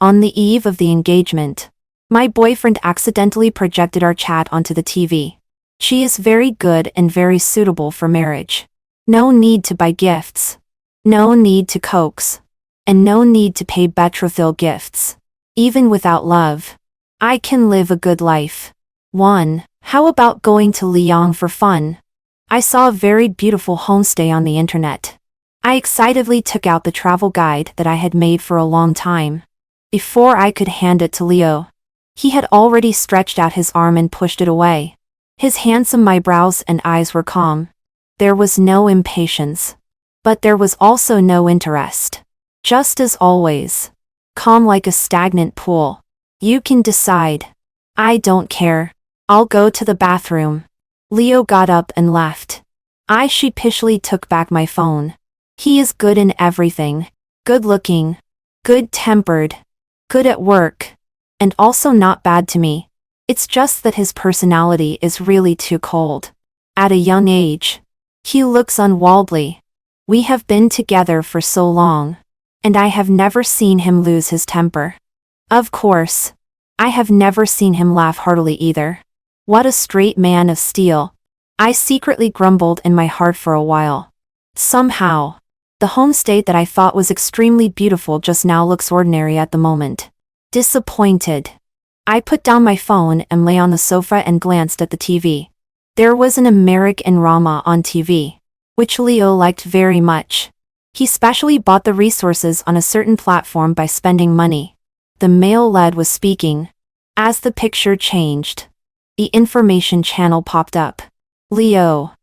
On the eve of the engagement, my boyfriend accidentally projected our chat onto the TV. She is very good and very suitable for marriage. No need to buy gifts. No need to coax. And no need to pay betrothal gifts. Even without love, I can live a good life. 1. How about going to Lyon for fun? I saw a very beautiful homestay on the internet. I excitedly took out the travel guide that I had made for a long time. Before I could hand it to Leo, he had already stretched out his arm and pushed it away. His handsome eyebrows and eyes were calm. There was no impatience. But there was also no interest. Just as always. Calm like a stagnant pool. You can decide. I don't care. I'll go to the bathroom. Leo got up and left. I sheepishly took back my phone. He is good in everything. Good looking. Good tempered. Good at work. And also not bad to me. It's just that his personality is really too cold. At a young age. He looks unworldly. We have been together for so long. And I have never seen him lose his temper. Of course. I have never seen him laugh heartily either. What a straight man of steel. I secretly grumbled in my heart for a while. Somehow, the homestay that I thought was extremely beautiful just now looks ordinary at the moment. Disappointed. I put down my phone and lay on the sofa and glanced at the TV. There was an American drama on TV, which Leo liked very much. He specially bought the resources on a certain platform by spending money. The male lead was speaking. As the picture changed, the information channel popped up. Leo,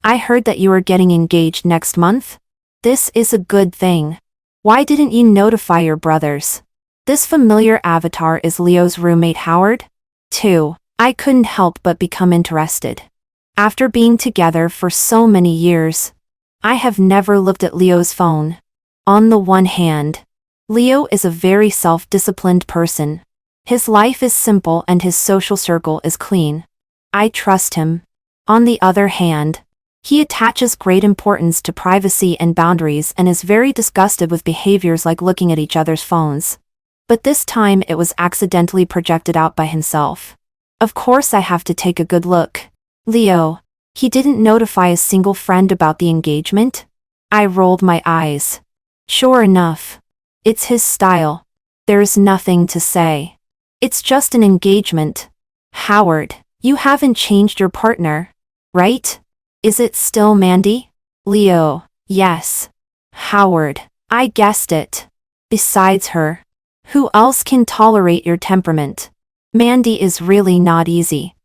I heard that you are getting engaged next month? This is a good thing. Why didn't you notify your brothers? This familiar avatar is Leo's roommate Howard. 2. I couldn't help but become interested. After being together for so many years, I have never looked at Leo's phone. On the one hand, Leo is a very self-disciplined person. His life is simple and his social circle is clean. I trust him. On the other hand, he attaches great importance to privacy and boundaries and is very disgusted with behaviors like looking at each other's phones. But this time it was accidentally projected out by himself. Of course I have to take a good look. Leo, he didn't notify a single friend about the engagement? I rolled my eyes. Sure enough. It's his style. There's nothing to say. It's just an engagement. Howard, you haven't changed your partner, right? Is it still Mandy? Leo, yes. Howard, I guessed it. Besides her, who else can tolerate your temperament? Mandy is really not easy.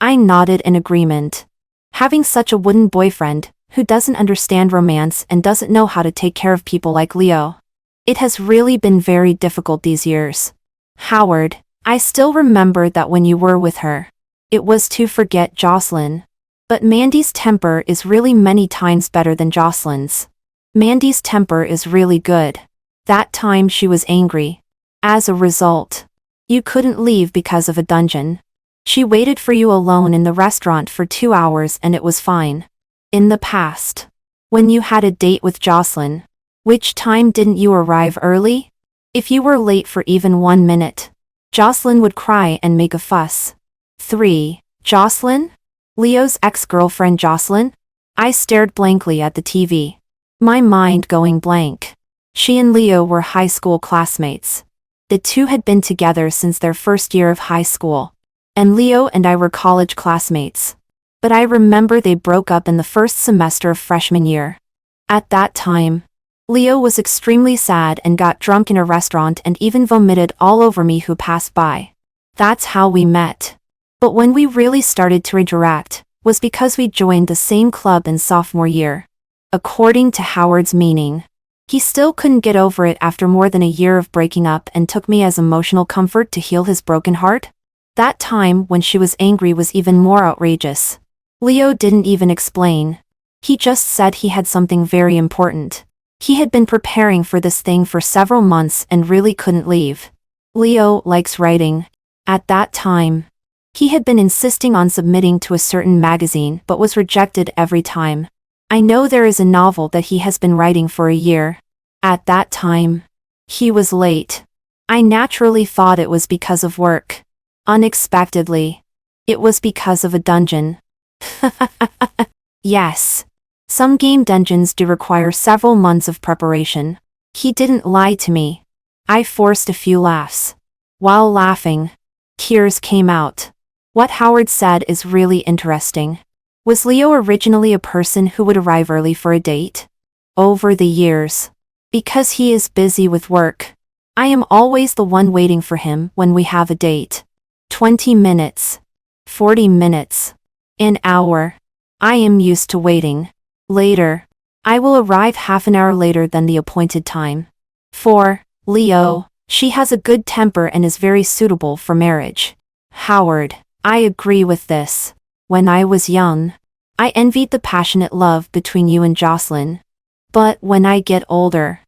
I nodded in agreement. Having such a wooden boyfriend, who doesn't understand romance and doesn't know how to take care of people like Leo. It has really been very difficult these years. Howard, I still remember that when you were with her. It was to forget Jocelyn. But Mandy's temper is really many times better than Jocelyn's. Mandy's temper is really good. That time she was angry. As a result, you couldn't leave because of a dungeon. She waited for you alone in the restaurant for 2 hours and it was fine. In the past, when you had a date with Jocelyn, which time didn't you arrive early? If you were late for even 1 minute, Jocelyn would cry and make a fuss. 3. Jocelyn? Leo's ex-girlfriend Jocelyn? I stared blankly at the TV. My mind going blank. She and Leo were high school classmates. The two had been together since their first year of high school. And Leo and I were college classmates. But I remember they broke up in the first semester of freshman year. At that time, Leo was extremely sad and got drunk in a restaurant and even vomited all over me who passed by. That's how we met. But when we really started to interact, was because we joined the same club in sophomore year. According to Howard's meaning, he still couldn't get over it after more than a year of breaking up and took me as emotional comfort to heal his broken heart. That time when she was angry was even more outrageous. Leo didn't even explain. He just said he had something very important. He had been preparing for this thing for several months and really couldn't leave. Leo likes writing. At that time, he had been insisting on submitting to a certain magazine but was rejected every time. I know there is a novel that he has been writing for a year. At that time, he was late. I naturally thought it was because of work. Unexpectedly, it was because of a dungeon. Yes. Some game dungeons do require several months of preparation. He didn't lie to me. I forced a few laughs. While laughing, tears came out. What Howard said is really interesting. Was Leo originally a person who would arrive early for a date? Over the years. Because he is busy with work, I am always the one waiting for him when we have a date. 20 minutes. 40 minutes. An hour. I am used to waiting. Later. I will arrive half an hour later than the appointed time. 4. Leo. She has a good temper and is very suitable for marriage. Howard. I agree with this. When I was young, I envied the passionate love between you and Jocelyn. But when I get older,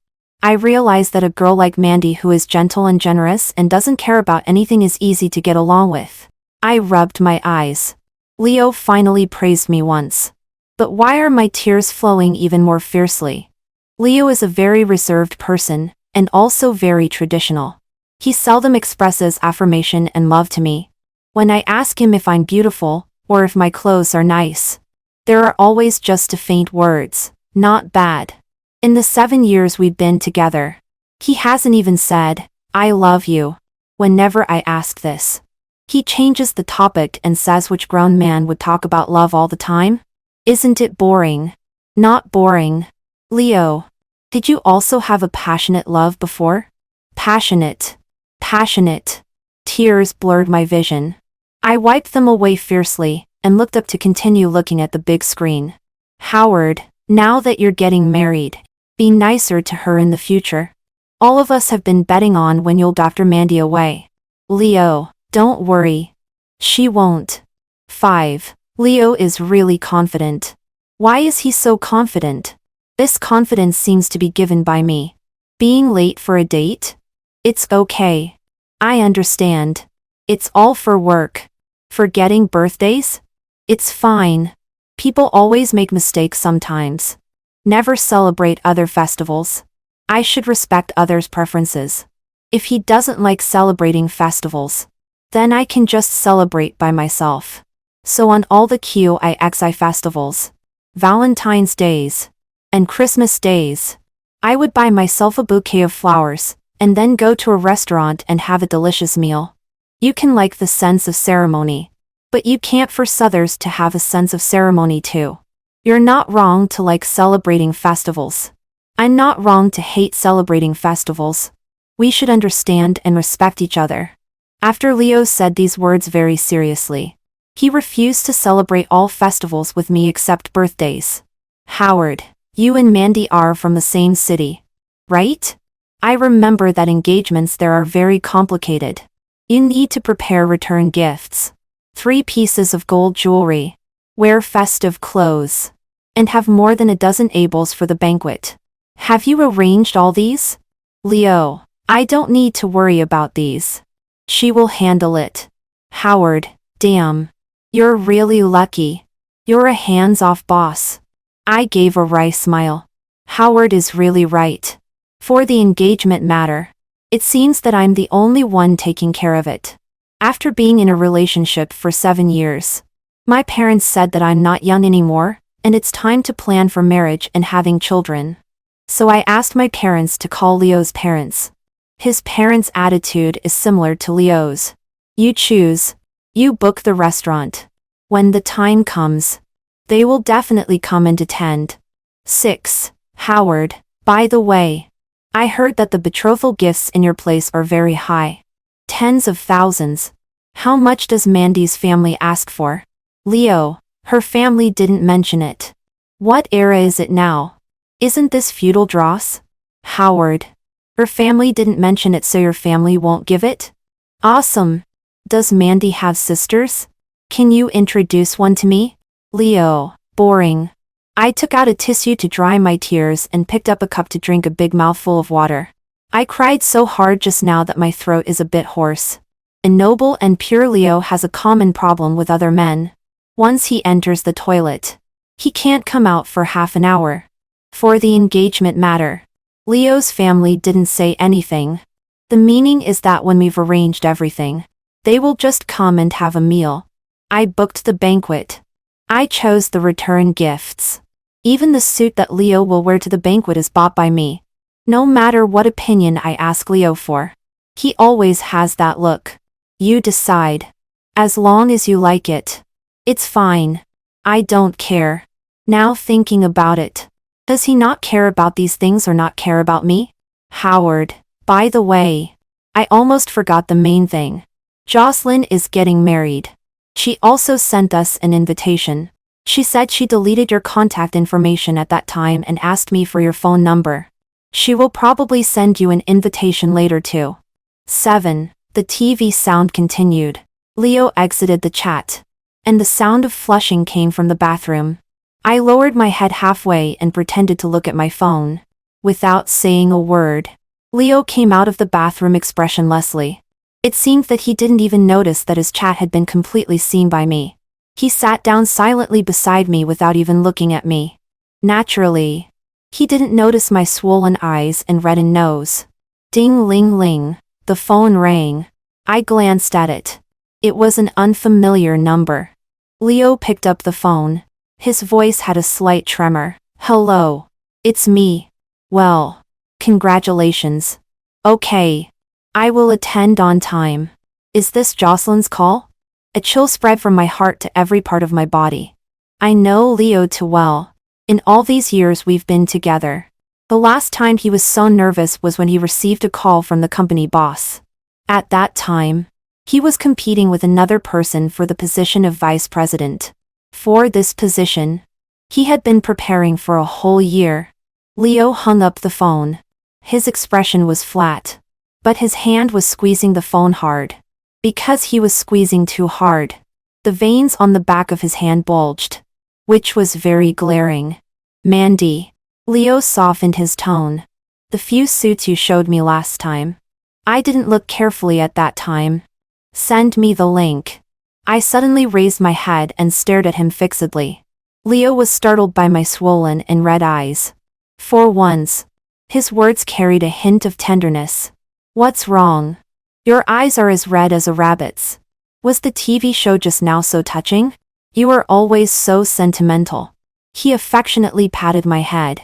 I realize that a girl like Mandy who is gentle and generous and doesn't care about anything is easy to get along with. I rubbed my eyes. Leo finally praised me once. But why are my tears flowing even more fiercely? Leo is a very reserved person, and also very traditional. He seldom expresses affirmation and love to me. When I ask him if I'm beautiful, or if my clothes are nice, there are always just a faint words, not bad. In the 7 years we've been together, he hasn't even said, I love you. Whenever I ask this, he changes the topic and says which grown man would talk about love all the time? Isn't it boring? Not boring. Leo, did you also have a passionate love before? Passionate. Passionate. Tears blurred my vision. I wiped them away fiercely, and looked up to continue looking at the big screen. Howard, now that you're getting married, be nicer to her in the future. All of us have been betting on when you'll doctor Mandy away. Leo, don't worry. She won't. 5. Leo is really confident. Why is he so confident? This confidence seems to be given by me. Being late for a date? It's okay. I understand. It's all for work. Forgetting birthdays? It's fine. People always make mistakes sometimes. Never celebrate other festivals. I should respect others' preferences. If he doesn't like celebrating festivals, then I can just celebrate by myself. So on all the QIXI festivals, Valentine's Days, and Christmas Days, I would buy myself a bouquet of flowers, and then go to a restaurant and have a delicious meal. You can like the sense of ceremony, but you can't force others to have a sense of ceremony too. You're not wrong to like celebrating festivals. I'm not wrong to hate celebrating festivals. We should understand and respect each other. After Leo said these words very seriously, he refused to celebrate all festivals with me except birthdays. Howard, you and Mandy are from the same city, right? I remember that engagements there are very complicated. You need to prepare return gifts, 3 pieces of gold jewelry, wear festive clothes, and have more than a dozen tables for the banquet. Have you arranged all these? Leo, I don't need to worry about these. She will handle it. Howard, damn. You're really lucky. You're a hands-off boss. I gave a wry smile. Howard is really right. For the engagement matter, it seems that I'm the only one taking care of it. After being in a relationship for 7 years, my parents said that I'm not young anymore, and it's time to plan for marriage and having children. So I asked my parents to call Leo's parents. His parents' attitude is similar to Leo's. You choose. You book the restaurant. When the time comes, they will definitely come and attend. 6. Howard, by the way, I heard that the betrothal gifts in your place are very high. Tens of thousands. How much does Mandy's family ask for? Leo, her family didn't mention it. What era is it now? Isn't this feudal dross? Howard, her family didn't mention it, so your family won't give it? Awesome. Does Mandy have sisters? Can you introduce one to me? Leo, boring. I took out a tissue to dry my tears and picked up a cup to drink a big mouthful of water. I cried so hard just now that my throat is a bit hoarse. A noble and pure Leo has a common problem with other men. Once he enters the toilet, he can't come out for half an hour. For the engagement matter, Leo's family didn't say anything. The meaning is that when we've arranged everything, they will just come and have a meal. I booked the banquet. I chose the return gifts. Even the suit that Leo will wear to the banquet is bought by me. No matter what opinion I ask Leo for, he always has that look. You decide. As long as you like it. It's fine. I don't care. Now thinking about it. Does he not care about these things or not care about me? Howard. By the way, I almost forgot the main thing. Jocelyn is getting married. She also sent us an invitation. She said she deleted your contact information at that time and asked me for your phone number. She will probably send you an invitation later too. 7. The TV sound continued. Leo exited the chat. And the sound of flushing came from the bathroom. I lowered my head halfway and pretended to look at my phone. Without saying a word, Leo came out of the bathroom expressionlessly. It seemed that he didn't even notice that his chat had been completely seen by me. He sat down silently beside me without even looking at me. Naturally, he didn't notice my swollen eyes and reddened nose. Ding-ling-ling, the phone rang. I glanced at it. It was an unfamiliar number. Leo picked up the phone. His voice had a slight tremor. Hello. It's me. Well, congratulations. Okay. I will attend on time. Is this Jocelyn's call? A chill spread from my heart to every part of my body. I know Leo too well. In all these years we've been together. The last time he was so nervous was when he received a call from the company boss. At that time, he was competing with another person for the position of vice president. For this position, he had been preparing for a whole year. Leo hung up the phone. His expression was flat, but his hand was squeezing the phone hard. Because he was squeezing too hard, the veins on the back of his hand bulged, which was very glaring. Mandy. Leo softened his tone. The few suits you showed me last time. I didn't look carefully at that time. Send me the link. I suddenly raised my head and stared at him fixedly. Leo was startled by my swollen and red eyes. For once, his words carried a hint of tenderness. What's wrong? Your eyes are as red as a rabbit's. Was the TV show just now so touching? You are always so sentimental. He affectionately patted my head.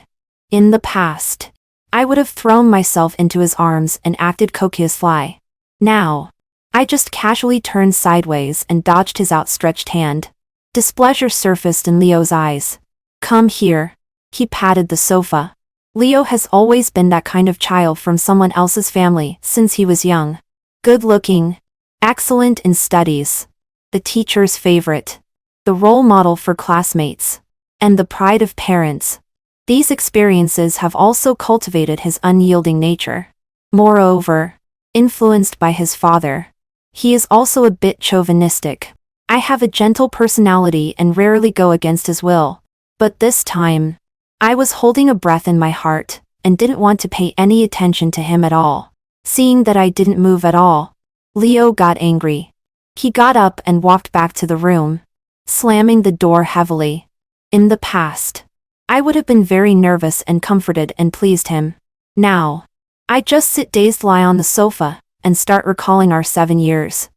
In the past, I would have thrown myself into his arms and acted copiously. Now, I just casually turned sideways and dodged his outstretched hand. Displeasure surfaced in Leo's eyes. Come here. He patted the sofa. Leo has always been that kind of child from someone else's family since he was young. Good-looking, excellent in studies, the teacher's favorite, the role model for classmates, and the pride of parents. These experiences have also cultivated his unyielding nature. Moreover, influenced by his father, he is also a bit chauvinistic. I have a gentle personality and rarely go against his will. But this time, I was holding a breath in my heart and didn't want to pay any attention to him at all. Seeing that I didn't move at all, Leo got angry. He got up and walked back to the room, slamming the door heavily. In the past, I would have been very nervous and comforted and pleased him. Now, I just sit dazed, lie on the sofa, and start recalling our 7 years.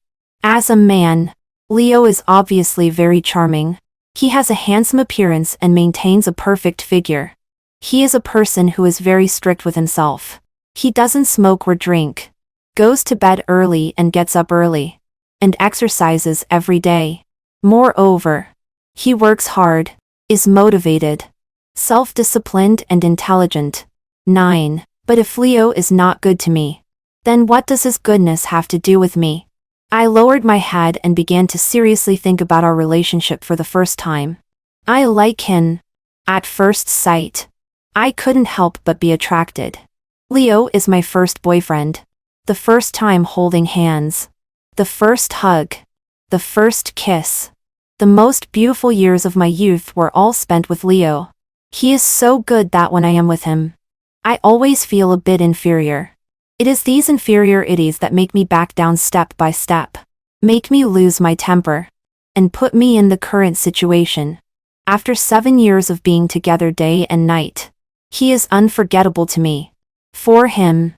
As a man, Leo is obviously very charming. He has a handsome appearance and maintains a perfect figure. He is a person who is very strict with himself. He doesn't smoke or drink, goes to bed early and gets up early, and exercises every day. Moreover, he works hard, is motivated, self-disciplined and intelligent. 9. But if Leo is not good to me, then what does his goodness have to do with me? I lowered my head and began to seriously think about our relationship for the first time. I like him. At first sight, I couldn't help but be attracted. Leo is my first boyfriend. The first time holding hands. The first hug. The first kiss. The most beautiful years of my youth were all spent with Leo. He is so good that when I am with him, I always feel a bit inferior. It is these inferiorities that make me back down step by step, make me lose my temper, and put me in the current situation. After 7 years of being together day and night, he is unforgettable to me. For him,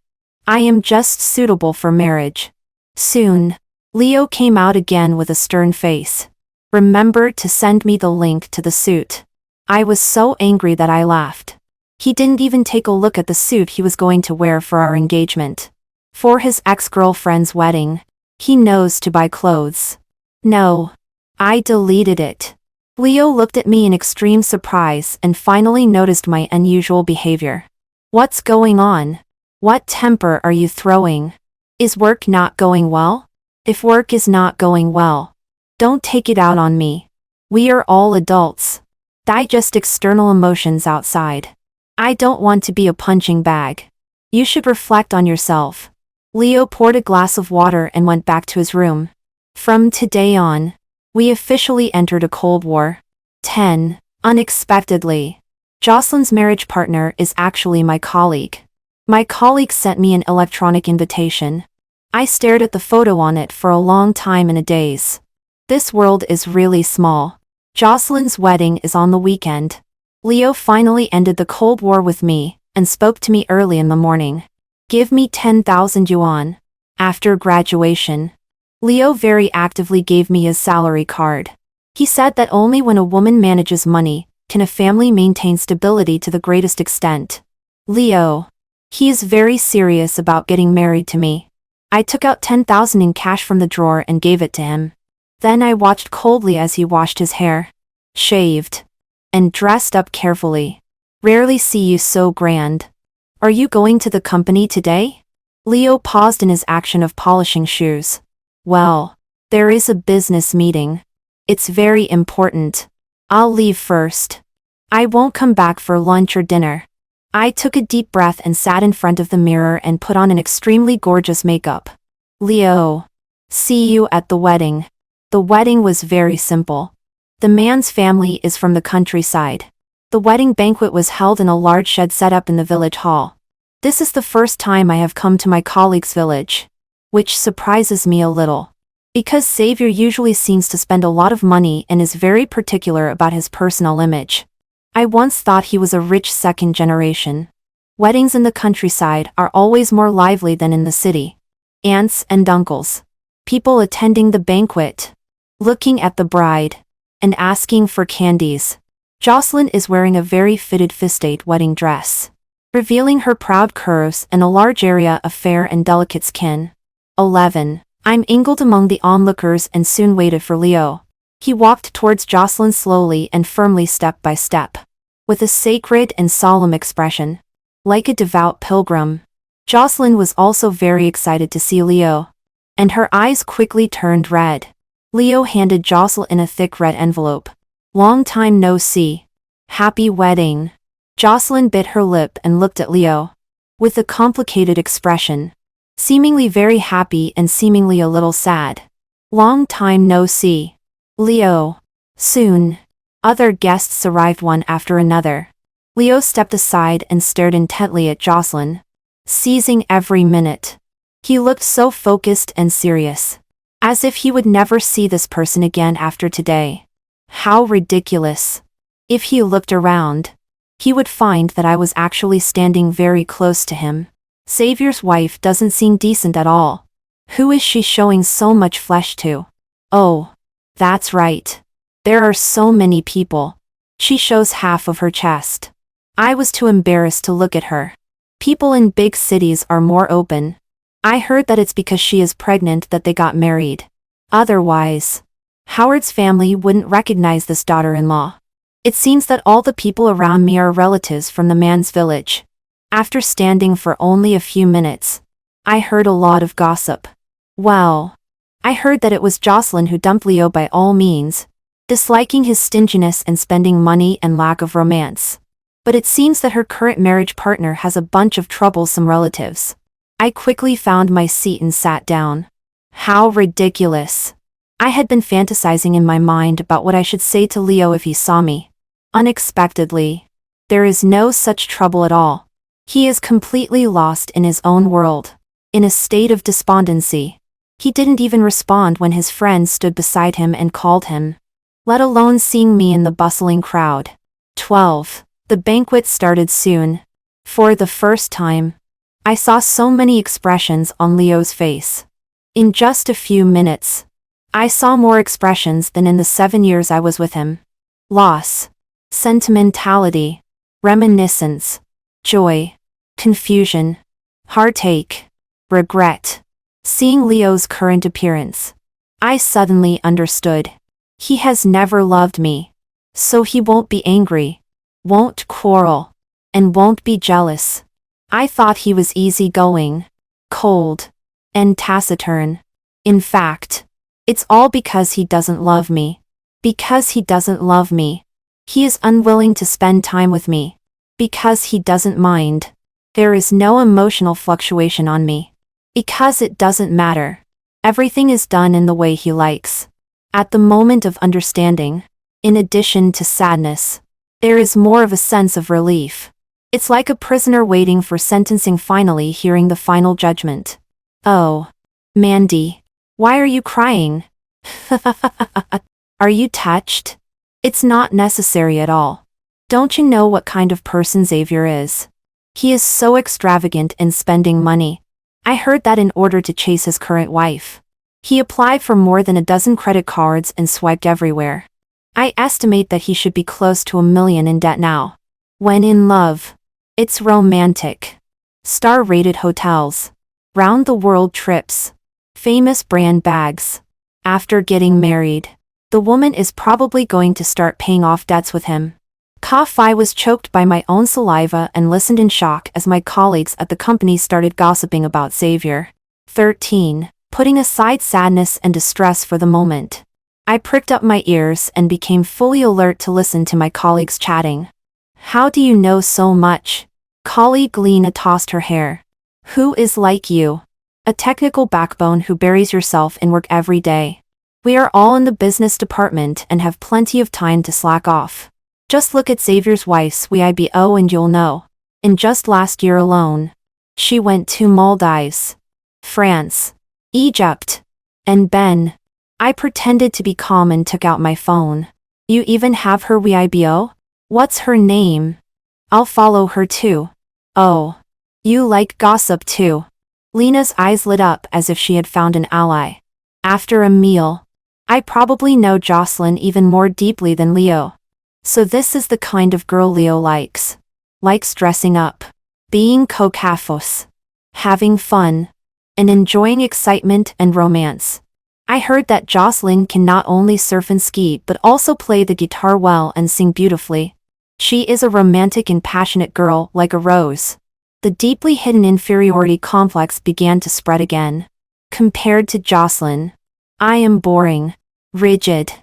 I am just suitable for marriage. Soon. Leo came out again with a stern face. Remember to send me the link to the suit. I was so angry that I laughed. He didn't even take a look at the suit he was going to wear for our engagement. For his ex-girlfriend's wedding. He knows to buy clothes. No. I deleted it. Leo looked at me in extreme surprise and finally noticed my unusual behavior. What's going on? What temper are you throwing? Is work not going well? If work is not going well, don't take it out on me. We are all adults. Digest external emotions outside. I don't want to be a punching bag. You should reflect on yourself. Leo poured a glass of water and went back to his room. From today on, we officially entered a Cold War. 10. Unexpectedly. Jocelyn's marriage partner is actually my colleague. My colleague sent me an electronic invitation. I stared at the photo on it for a long time in a daze. This world is really small. Jocelyn's wedding is on the weekend. Leo finally ended the Cold War with me and spoke to me early in the morning. Give me 10,000 yuan. After graduation. Leo very actively gave me his salary card. He said that only when a woman manages money can a family maintain stability to the greatest extent. Leo. He is very serious about getting married to me. I took out 10,000 in cash from the drawer and gave it to him. Then I watched coldly as he washed his hair, shaved, and dressed up carefully. Rarely see you so grand. Are you going to the company today? Leo paused in his action of polishing shoes. Well, there is a business meeting. It's very important. I'll leave first. I won't come back for lunch or dinner. I took a deep breath and sat in front of the mirror and put on an extremely gorgeous makeup. Leo. See you at the wedding. The wedding was very simple. The man's family is from the countryside. The wedding banquet was held in a large shed set up in the village hall. This is the first time I have come to my colleague's village. Which surprises me a little. Because Xavier usually seems to spend a lot of money and is very particular about his personal image. I once thought he was a rich second generation. Weddings in the countryside are always more lively than in the city. Aunts and uncles. People attending the banquet. Looking at the bride. And asking for candies. Jocelyn is wearing a very fitted fistate wedding dress, revealing her proud curves and a large area of fair and delicate skin. 11. I'm mingled among the onlookers and soon waited for Leo. He walked towards Jocelyn slowly and firmly step by step, with a sacred and solemn expression, like a devout pilgrim. Jocelyn was also very excited to see Leo, and her eyes quickly turned red. Leo handed Jocelyn a thick red envelope. Long time no see. Happy wedding. Jocelyn bit her lip and looked at Leo, with a complicated expression. Seemingly very happy and seemingly a little sad. Long time no see. Leo. Soon. Other guests arrived one after another. Leo stepped aside and stared intently at Jocelyn, seizing every minute. He looked so focused and serious, as if he would never see this person again after today. How ridiculous. If he looked around, he would find that I was actually standing very close to him. Xavier's wife doesn't seem decent at all. Who is she showing so much flesh to? Oh, that's right. There are so many people. She shows half of her chest. I was too embarrassed to look at her. People in big cities are more open. I heard that it's because she is pregnant that they got married. Otherwise, Howard's family wouldn't recognize this daughter-in-law. It seems that all the people around me are relatives from the man's village. After standing for only a few minutes, I heard a lot of gossip. Well, I heard that it was Jocelyn who dumped Leo by all means, disliking his stinginess and spending money and lack of romance. But it seems that her current marriage partner has a bunch of troublesome relatives. I quickly found my seat and sat down. How ridiculous. I had been fantasizing in my mind about what I should say to Leo if he saw me. Unexpectedly. There is no such trouble at all. He is completely lost in his own world, in a state of despondency. He didn't even respond when his friends stood beside him and called him, let alone seeing me in the bustling crowd. 12. The banquet started soon. For the first time, I saw so many expressions on Leo's face. In just a few minutes, I saw more expressions than in the 7 years I was with him. Loss, sentimentality, reminiscence, joy, confusion, heartache, regret. Seeing Leo's current appearance, I suddenly understood. He has never loved me. So he won't be angry, won't quarrel, and won't be jealous. I thought he was easygoing, cold, and taciturn. In fact, it's all because he doesn't love me. Because he doesn't love me. He is unwilling to spend time with me. Because he doesn't mind. There is no emotional fluctuation on me. Because it doesn't matter. Everything is done in the way he likes. At the moment of understanding, in addition to sadness, there is more of a sense of relief. It's like a prisoner waiting for sentencing, finally hearing the final judgment. Oh, Mandy, why are you crying? Are you touched? It's not necessary at all. Don't you know what kind of person Xavier is? He is so extravagant in spending money. I heard that in order to chase his current wife, he applied for more than a dozen credit cards and swiped everywhere. I estimate that he should be close to $1 million in debt now. When in love, it's romantic. Star-rated hotels, round-the-world trips, famous brand bags. After getting married, the woman is probably going to start paying off debts with him. I was choked by my own saliva and listened in shock as my colleagues at the company started gossiping about Xavier. 13. Putting aside sadness and distress for the moment, I pricked up my ears and became fully alert to listen to my colleagues chatting. How do you know so much? Colleague Lena tossed her hair. Who is like you? A technical backbone who buries yourself in work every day. We are all in the business department and have plenty of time to slack off. Just look at Xavier's wife's WIBO and you'll know. In just last year alone, she went to Maldives, France, Egypt, and Ben. I pretended to be calm and took out my phone. You even have her WIBO? What's her name? I'll follow her too. Oh, you like gossip too. Lena's eyes lit up as if she had found an ally. After a meal, I probably know Jocelyn even more deeply than Leo. So this is the kind of girl Leo likes. Likes dressing up, being coquettish, having fun, and enjoying excitement and romance. I heard that Jocelyn can not only surf and ski but also play the guitar well and sing beautifully. She is a romantic and passionate girl like a rose. The deeply hidden inferiority complex began to spread again. Compared to Jocelyn, I am boring, rigid,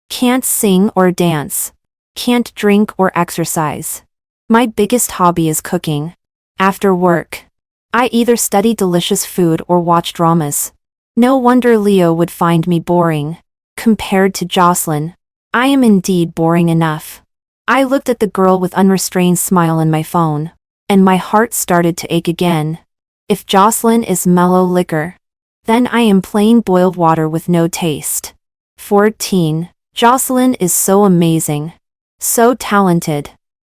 can't sing or dance, can't drink or exercise. My biggest hobby is cooking. After work, I either study delicious food or watch dramas. No wonder Leo would find me boring. Compared to Jocelyn, I am indeed boring enough. I looked at the girl with unrestrained smile in my phone, and my heart started to ache again. If Jocelyn is mellow liquor, then I am plain boiled water with no taste. 14. Jocelyn is so amazing. So talented.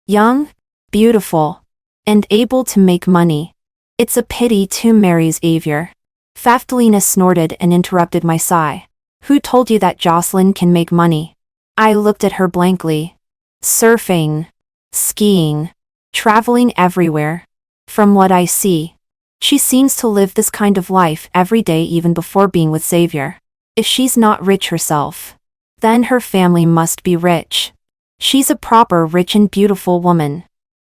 Young, beautiful, and able to make money. It's a pity to marry Xavier. Faftelina snorted and interrupted my sigh. Who told you that Jocelyn can make money? I looked at her blankly. Surfing, skiing, traveling everywhere. From what I see, she seems to live this kind of life every day even before being with Xavier. If she's not rich herself, then her family must be rich. She's a proper rich and beautiful woman.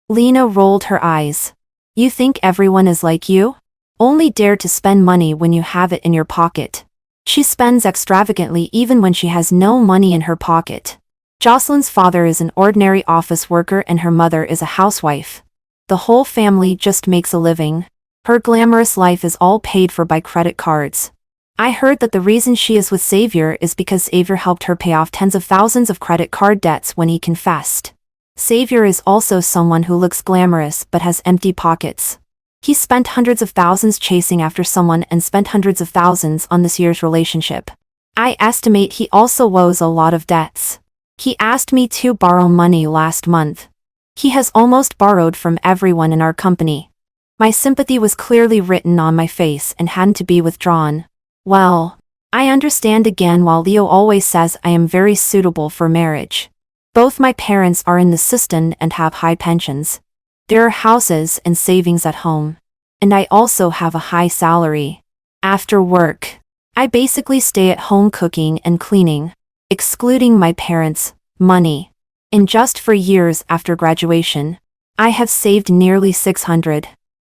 Lena rolled her eyes. You think everyone is like you? Only dare to spend money when you have it in your pocket. She spends extravagantly even when she has no money in her pocket. Jocelyn's father is an ordinary office worker and her mother is a housewife. The whole family just makes a living. Her glamorous life is all paid for by credit cards. I heard that the reason she is with Xavier is because Xavier helped her pay off tens of thousands of credit card debts when he confessed. Xavier is also someone who looks glamorous but has empty pockets. He spent hundreds of thousands chasing after someone and spent hundreds of thousands on this year's relationship. I estimate he also owes a lot of debts. He asked me to borrow money last month. He has almost borrowed from everyone in our company. My sympathy was clearly written on my face and hadn't to be withdrawn. Well, I understand again. While Leo always says I am very suitable for marriage. Both my parents are in the system and have high pensions. There are houses and savings at home. And I also have a high salary. After work, I basically stay at home cooking and cleaning, excluding my parents' money. And just for years after graduation, I have saved nearly 600.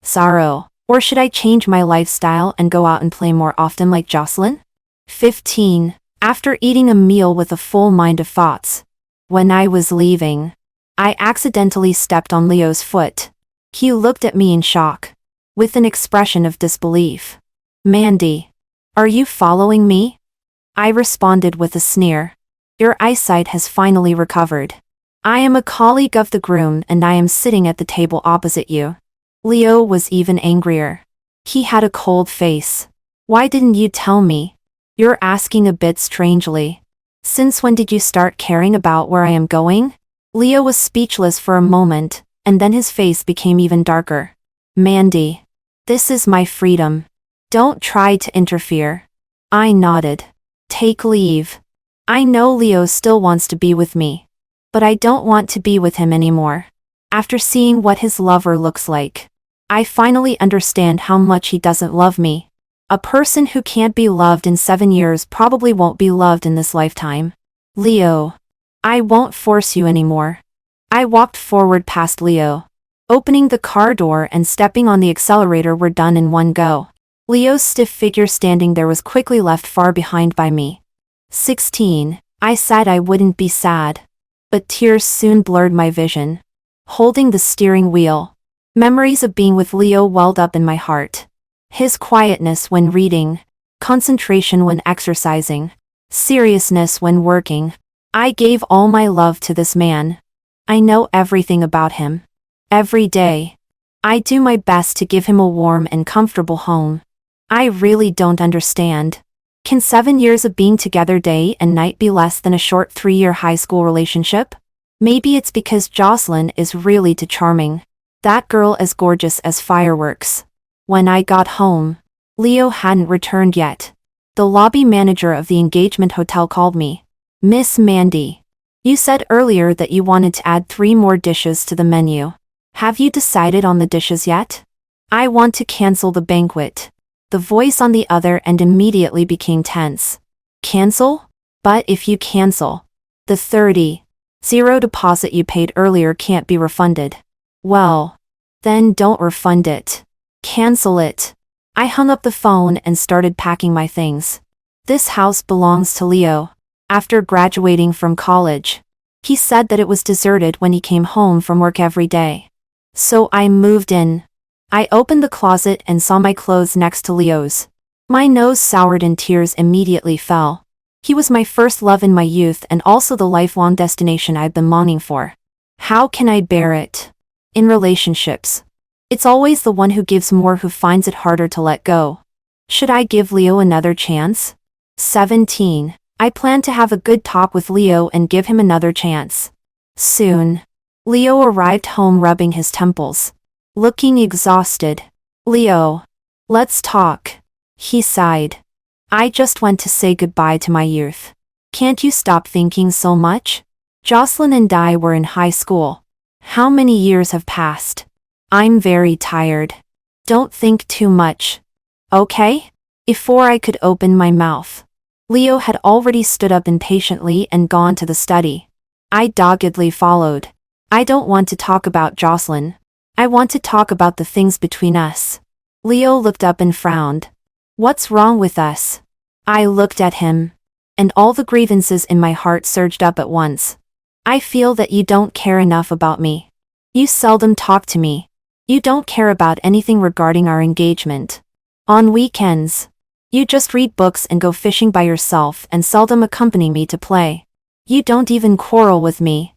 Sorrow. Or should I change my lifestyle and go out and play more often like Jocelyn? 15. After eating a meal with a full mind of thoughts. When I was leaving, I accidentally stepped on Leo's foot. He looked at me in shock, with an expression of disbelief. Mandy, are you following me? I responded with a sneer. Your eyesight has finally recovered. I am a colleague of the groom and I am sitting at the table opposite you. Leo was even angrier. He had a cold face. Why didn't you tell me? You're asking a bit strangely. Since when did you start caring about where I am going? Leo was speechless for a moment, and then his face became even darker. Mandy, this is my freedom. Don't try to interfere. I nodded. Take leave. I know Leo still wants to be with me. But I don't want to be with him anymore. After seeing what his lover looks like, I finally understand how much he doesn't love me. A person who can't be loved in 7 years probably won't be loved in this lifetime. Leo, I won't force you anymore. I walked forward past Leo. Opening the car door and stepping on the accelerator were done in one go. Leo's stiff figure standing there was quickly left far behind by me. 16. I said I wouldn't be sad. But tears soon blurred my vision. Holding the steering wheel, memories of being with Leo welled up in my heart. His quietness when reading, concentration when exercising, seriousness when working. I gave all my love to this man. I know everything about him. Every day, I do my best to give him a warm and comfortable home. I really don't understand. Can 7 years of being together day and night be less than a short 3-year high school relationship? Maybe it's because Jocelyn is really too charming. That girl as gorgeous as fireworks. When I got home, Leo hadn't returned yet. The lobby manager of the engagement hotel called me. Miss Mandy, you said earlier that you wanted to add 3 more dishes to the menu. Have you decided on the dishes yet? I want to cancel the banquet. The voice on the other end immediately became tense. Cancel? But if you cancel, the 30 0 deposit you paid earlier can't be refunded. Well, then don't refund it. Cancel it. I hung up the phone and started packing my things. This house belongs to Leo. After graduating from college, he said that it was deserted when he came home from work every day. So I moved in. I opened the closet and saw my clothes next to Leo's. My nose soured and tears immediately fell. He was my first love in my youth and also the lifelong destination I'd been longing for. How can I bear it? In relationships, it's always the one who gives more who finds it harder to let go. Should I give Leo another chance? 17. I plan to have a good talk with Leo and give him another chance. Soon, Leo arrived home rubbing his temples, looking exhausted. Leo, let's talk. He sighed. I just went to say goodbye to my youth. Can't you stop thinking so much? Jocelyn and I were in high school. How many years have passed? I'm very tired. Don't think too much. Okay? Before I could open my mouth, Leo had already stood up impatiently and gone to the study. I doggedly followed. I don't want to talk about Jocelyn. I want to talk about the things between us. Leo looked up and frowned. What's wrong with us? I looked at him, and all the grievances in my heart surged up at once. I feel that you don't care enough about me. You seldom talk to me. You don't care about anything regarding our engagement. On weekends, you just read books and go fishing by yourself and seldom accompany me to play. You don't even quarrel with me.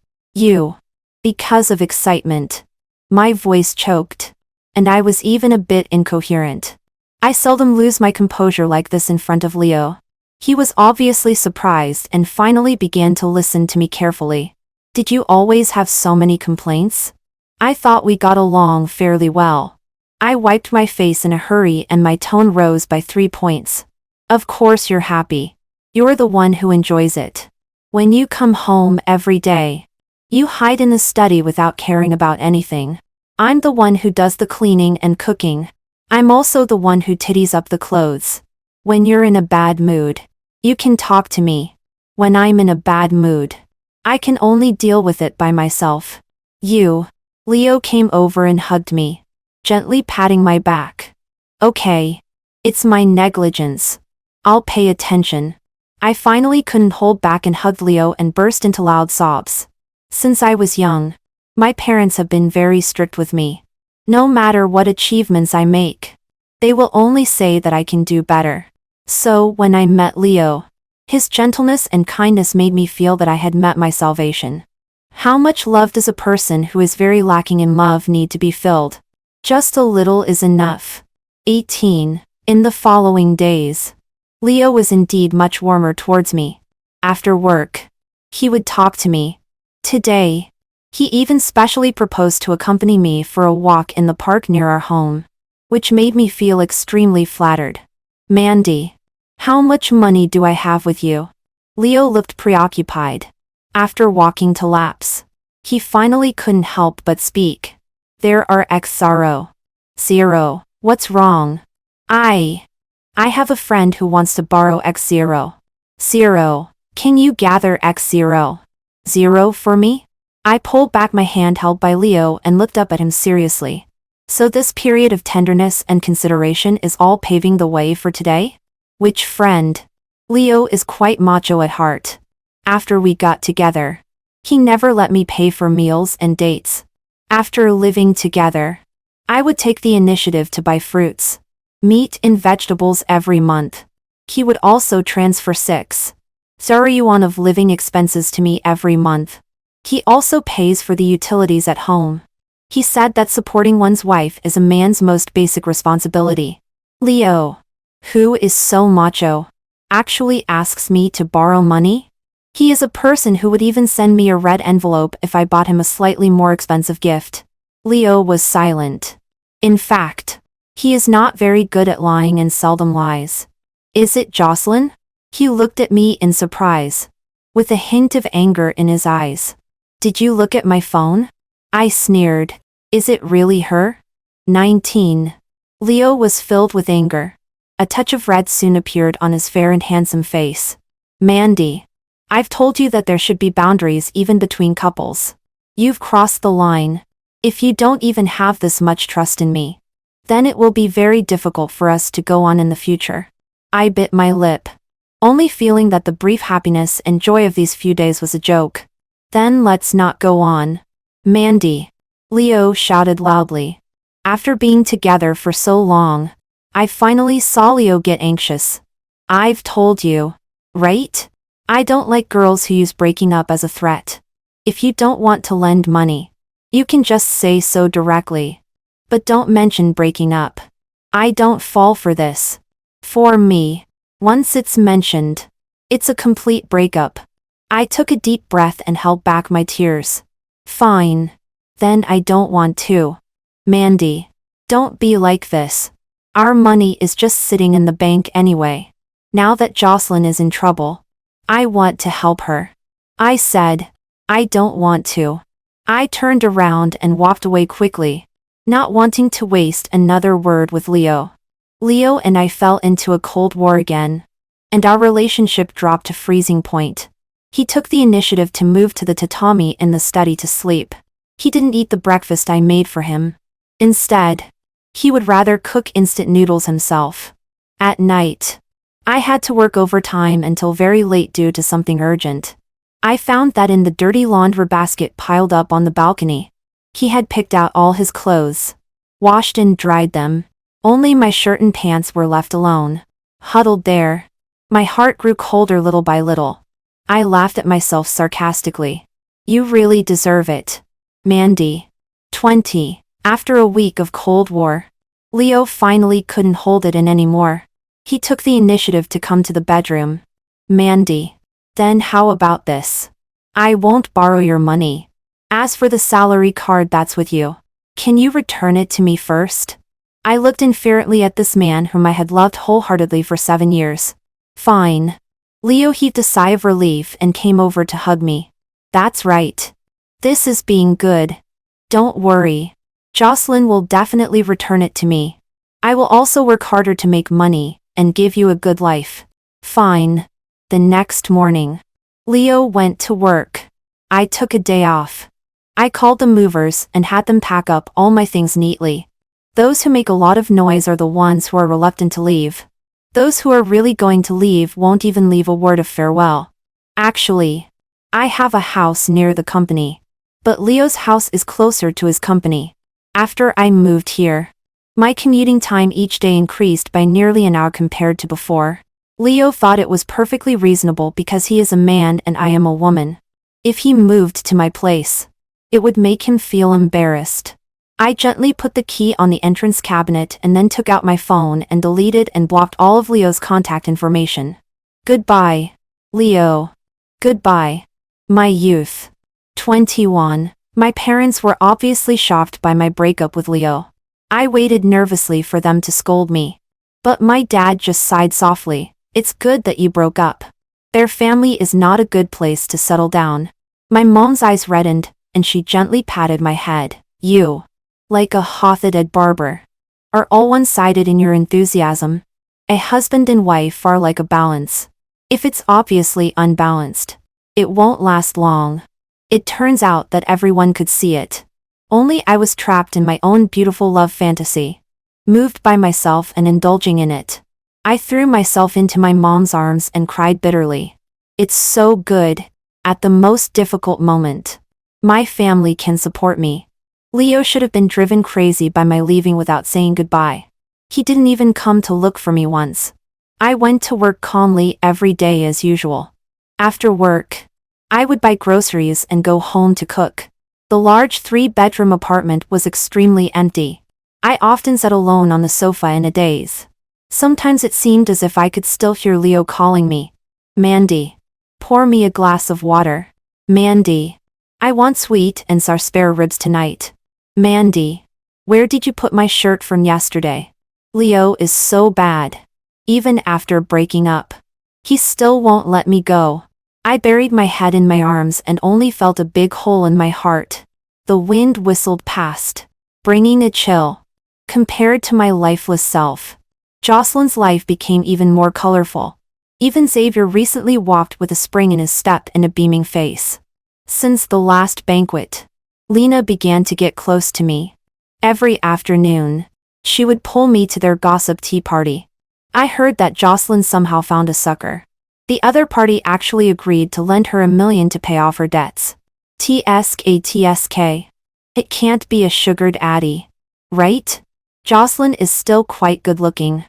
Because of excitement. My voice choked, and I was even a bit incoherent. I seldom lose my composure like this in front of Leo. He was obviously surprised and finally began to listen to me carefully. Did you always have so many complaints? I thought we got along fairly well. I wiped my face in a hurry and my tone rose by 3 points. Of course you're happy. You're the one who enjoys it. When you come home every day, you hide in the study without caring about anything. I'm the one who does the cleaning and cooking. I'm also the one who titties up the clothes. When you're in a bad mood, you can talk to me. When I'm in a bad mood, I can only deal with it by myself. Leo came over and hugged me, gently patting my back. Okay. It's my negligence. I'll pay attention. I finally couldn't hold back and hugged Leo and burst into loud sobs. Since I was young, my parents have been very strict with me. No matter what achievements I make, they will only say that I can do better. So when I met Leo, his gentleness and kindness made me feel that I had met my salvation. How much love does a person who is very lacking in love need to be filled? Just a little is enough. 18. In the following days, Leo was indeed much warmer towards me. After work, he would talk to me. Today, he even specially proposed to accompany me for a walk in the park near our home, which made me feel extremely flattered. Mandy, how much money do I have with you? Leo looked preoccupied. After walking to laps, he finally couldn't help but speak. There are X0. Zero. What's wrong? I have a friend who wants to borrow X0. Zero. Can you gather X0? Zero for me? I pulled back my hand held by Leo and looked up at him seriously. So this period of tenderness and consideration is all paving the way for today? Which friend? Leo is quite macho at heart. After we got together, he never let me pay for meals and dates. After living together, I would take the initiative to buy fruits, meat and vegetables every month. He would also transfer 6 yuan of living expenses to me every month. He also pays for the utilities at home. He said that supporting one's wife is a man's most basic responsibility. Leo, who is so macho, actually asks me to borrow money? He is a person who would even send me a red envelope if I bought him a slightly more expensive gift. Leo was silent. In fact, he is not very good at lying and seldom lies. Is it Jocelyn? He looked at me in surprise, with a hint of anger in his eyes. Did you look at my phone? I sneered. Is it really her? 19. Leo was filled with anger. A touch of red soon appeared on his fair and handsome face. Mandy, I've told you that there should be boundaries even between couples. You've crossed the line. If you don't even have this much trust in me, then it will be very difficult for us to go on in the future. I bit my lip, only feeling that the brief happiness and joy of these few days was a joke. Then let's not go on. Mandy, Leo shouted loudly. After being together for so long, I finally saw Leo get anxious. I've told you, right? I don't like girls who use breaking up as a threat. If you don't want to lend money, you can just say so directly. But don't mention breaking up. I don't fall for this. For me, once it's mentioned, it's a complete breakup. I took a deep breath and held back my tears. Fine. Then I don't want to. Mandy, don't be like this. Our money is just sitting in the bank anyway. Now that Jocelyn is in trouble, I want to help her. I said, I don't want to. I turned around and walked away quickly, not wanting to waste another word with Leo. Leo and I fell into a cold war again, and our relationship dropped to freezing point. He took the initiative to move to the tatami in the study to sleep. He didn't eat the breakfast I made for him. Instead, he would rather cook instant noodles himself. At night, I had to work overtime until very late due to something urgent. I found that in the dirty laundry basket piled up on the balcony, he had picked out all his clothes, washed and dried them. Only my shirt and pants were left alone, huddled there. My heart grew colder little by little. I laughed at myself sarcastically. You really deserve it. Mandy. 20. After a week of Cold War, Leo finally couldn't hold it in anymore. He took the initiative to come to the bedroom. Mandy. Then how about this? I won't borrow your money. As for the salary card that's with you, can you return it to me first? I looked indifferently at this man whom I had loved wholeheartedly for 7 years. Fine. Leo heaved a sigh of relief and came over to hug me. That's right. This is being good. Don't worry. Jocelyn will definitely return it to me. I will also work harder to make money and give you a good life. Fine. The next morning, Leo went to work. I took a day off. I called the movers and had them pack up all my things neatly. Those who make a lot of noise are the ones who are reluctant to leave. Those who are really going to leave won't even leave a word of farewell. Actually, I have a house near the company. But Leo's house is closer to his company. After I moved here, my commuting time each day increased by nearly an hour compared to before. Leo thought it was perfectly reasonable because he is a man and I am a woman. If he moved to my place, it would make him feel embarrassed. I gently put the key on the entrance cabinet and then took out my phone and deleted and blocked all of Leo's contact information. Goodbye, Leo. Goodbye, my youth. 21. My parents were obviously shocked by my breakup with Leo. I waited nervously for them to scold me. But my dad just sighed softly. It's good that you broke up. Their family is not a good place to settle down. My mom's eyes reddened, and she gently patted my head. You, like a hot-headed barber, are all one-sided in your enthusiasm. A husband and wife are like a balance. If it's obviously unbalanced, it won't last long. It turns out that everyone could see it. Only I was trapped in my own beautiful love fantasy, moved by myself and indulging in it. I threw myself into my mom's arms and cried bitterly. It's so good. At the most difficult moment, my family can support me. Leo should have been driven crazy by my leaving without saying goodbye. He didn't even come to look for me once. I went to work calmly every day as usual. After work, I would buy groceries and go home to cook. The large 3-bedroom apartment was extremely empty. I often sat alone on the sofa in a daze. Sometimes it seemed as if I could still hear Leo calling me. Mandy. Pour me a glass of water. Mandy. I want sweet and sour spare ribs tonight. Mandy. Where did you put my shirt from yesterday? Leo is so bad. Even after breaking up, he still won't let me go. I buried my head in my arms and only felt a big hole in my heart. The wind whistled past, bringing a chill. Compared to my lifeless self, Jocelyn's life became even more colorful. Even Xavier recently walked with a spring in his step and a beaming face. Since the last banquet, Lena began to get close to me. Every afternoon, she would pull me to their gossip tea party. I heard that Jocelyn somehow found a sucker. The other party actually agreed to lend her $1 million to pay off her debts. TSK. It can't be a sugared Addie, right? Jocelyn is still quite good-looking.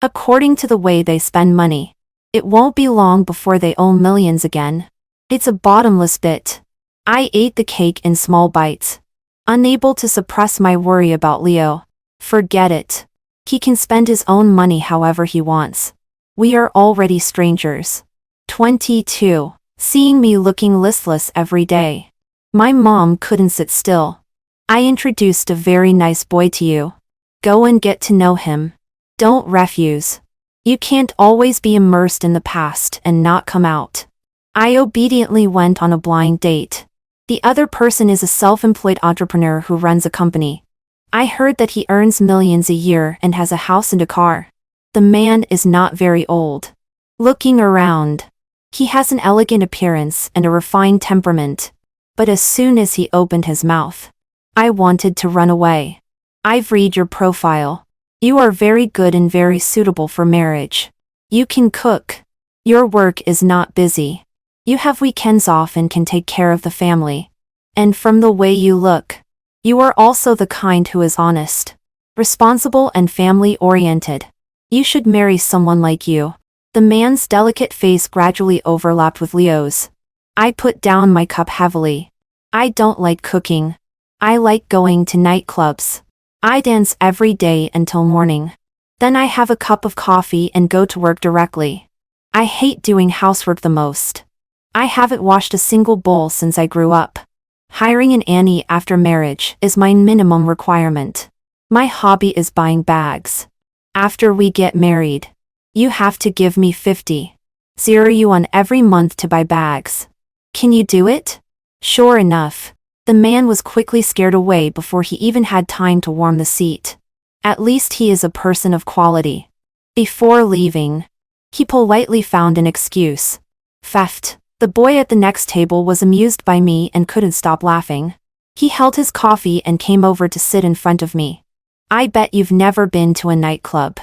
According to the way they spend money, it won't be long before they owe millions again. It's a bottomless pit. I ate the cake in small bites, unable to suppress my worry about Leo. Forget it. He can spend his own money however he wants. We are already strangers. 22. Seeing me looking listless every day. My mom couldn't sit still. I introduced a very nice boy to you. Go and get to know him. Don't refuse. You can't always be immersed in the past and not come out. I obediently went on a blind date. The other person is a self-employed entrepreneur who runs a company. I heard that he earns millions a year and has a house and a car. The man is not very old. Looking around, he has an elegant appearance and a refined temperament. But as soon as he opened his mouth, I wanted to run away. I've read your profile. You are very good and very suitable for marriage. You can cook. Your work is not busy. You have weekends off and can take care of the family. And from the way you look, you are also the kind who is honest, responsible and family-oriented. You should marry someone like you. The man's delicate face gradually overlapped with Leo's. I put down my cup heavily. I don't like cooking. I like going to nightclubs. I dance every day until morning. Then I have a cup of coffee and go to work directly. I hate doing housework the most. I haven't washed a single bowl since I grew up. Hiring an nanny after marriage is my minimum requirement. My hobby is buying bags. After we get married, you have to give me 50,000 every month to buy bags. Can you do it? Sure enough. The man was quickly scared away before he even had time to warm the seat. At least he is a person of quality. Before leaving, he politely found an excuse. Theft. The boy at the next table was amused by me and couldn't stop laughing. He held his coffee and came over to sit in front of me. I bet you've never been to a nightclub.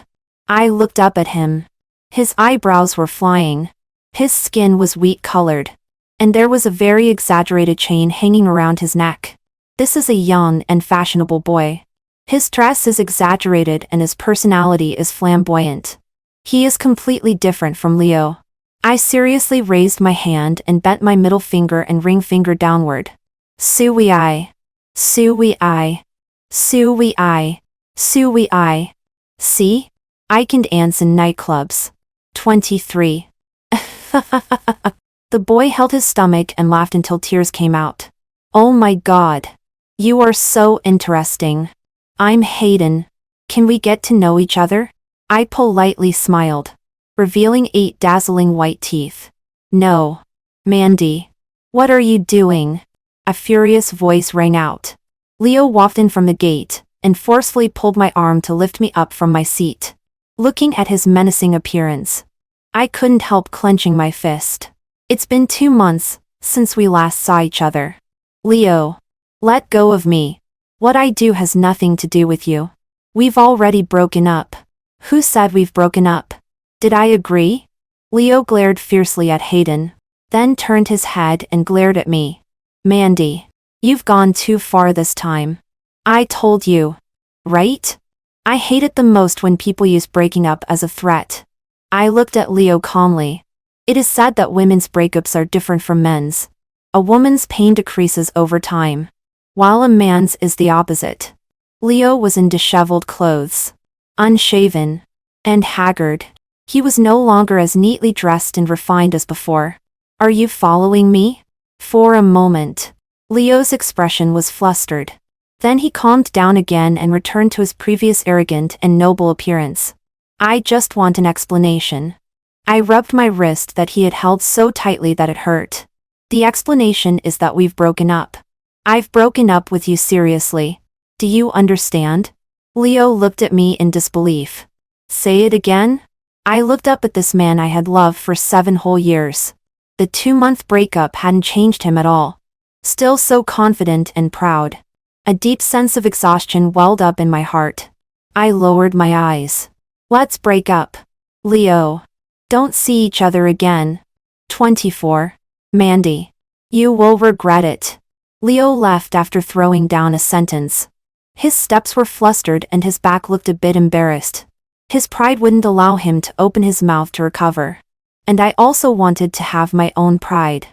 I looked up at him. His eyebrows were flying. His skin was wheat-colored. And there was a very exaggerated chain hanging around his neck. This is a young and fashionable boy. His dress is exaggerated and his personality is flamboyant. He is completely different from Leo. I seriously raised my hand and bent my middle finger and ring finger downward. Sui-I. Sui-I. Sui-I. Sui-I. See? I can dance in nightclubs. 23. The boy held his stomach and laughed until tears came out. Oh my God. You are so interesting. I'm Hayden. Can we get to know each other? I politely smiled, revealing 8 dazzling white teeth. No. Mandy. What are you doing? A furious voice rang out. Leo walked in from the gate and forcefully pulled my arm to lift me up from my seat. Looking at his menacing appearance, I couldn't help clenching my fist. It's been 2 months since we last saw each other. Leo. Let go of me. What I do has nothing to do with you. We've already broken up. Who said we've broken up? Did I agree? Leo glared fiercely at Hayden, then turned his head and glared at me. Mandy. You've gone too far this time. I told you. Right? I hate it the most when people use breaking up as a threat. I looked at Leo calmly. It is said that women's breakups are different from men's. A woman's pain decreases over time, while a man's is the opposite. Leo was in disheveled clothes, unshaven, and haggard. He was no longer as neatly dressed and refined as before. Are you following me? For a moment, Leo's expression was flustered. Then he calmed down again and returned to his previous arrogant and noble appearance. I just want an explanation. I rubbed my wrist that he had held so tightly that it hurt. The explanation is that we've broken up. I've broken up with you seriously. Do you understand? Leo looked at me in disbelief. Say it again? I looked up at this man I had loved for 7 whole years. The 2-month breakup hadn't changed him at all. Still so confident and proud. A deep sense of exhaustion welled up in my heart. I lowered my eyes. Let's break up. Leo. Don't see each other again. 24. Mandy. You will regret it. Leo left after throwing down a sentence. His steps were flustered and his back looked a bit embarrassed. His pride wouldn't allow him to open his mouth to recover. And I also wanted to have my own pride.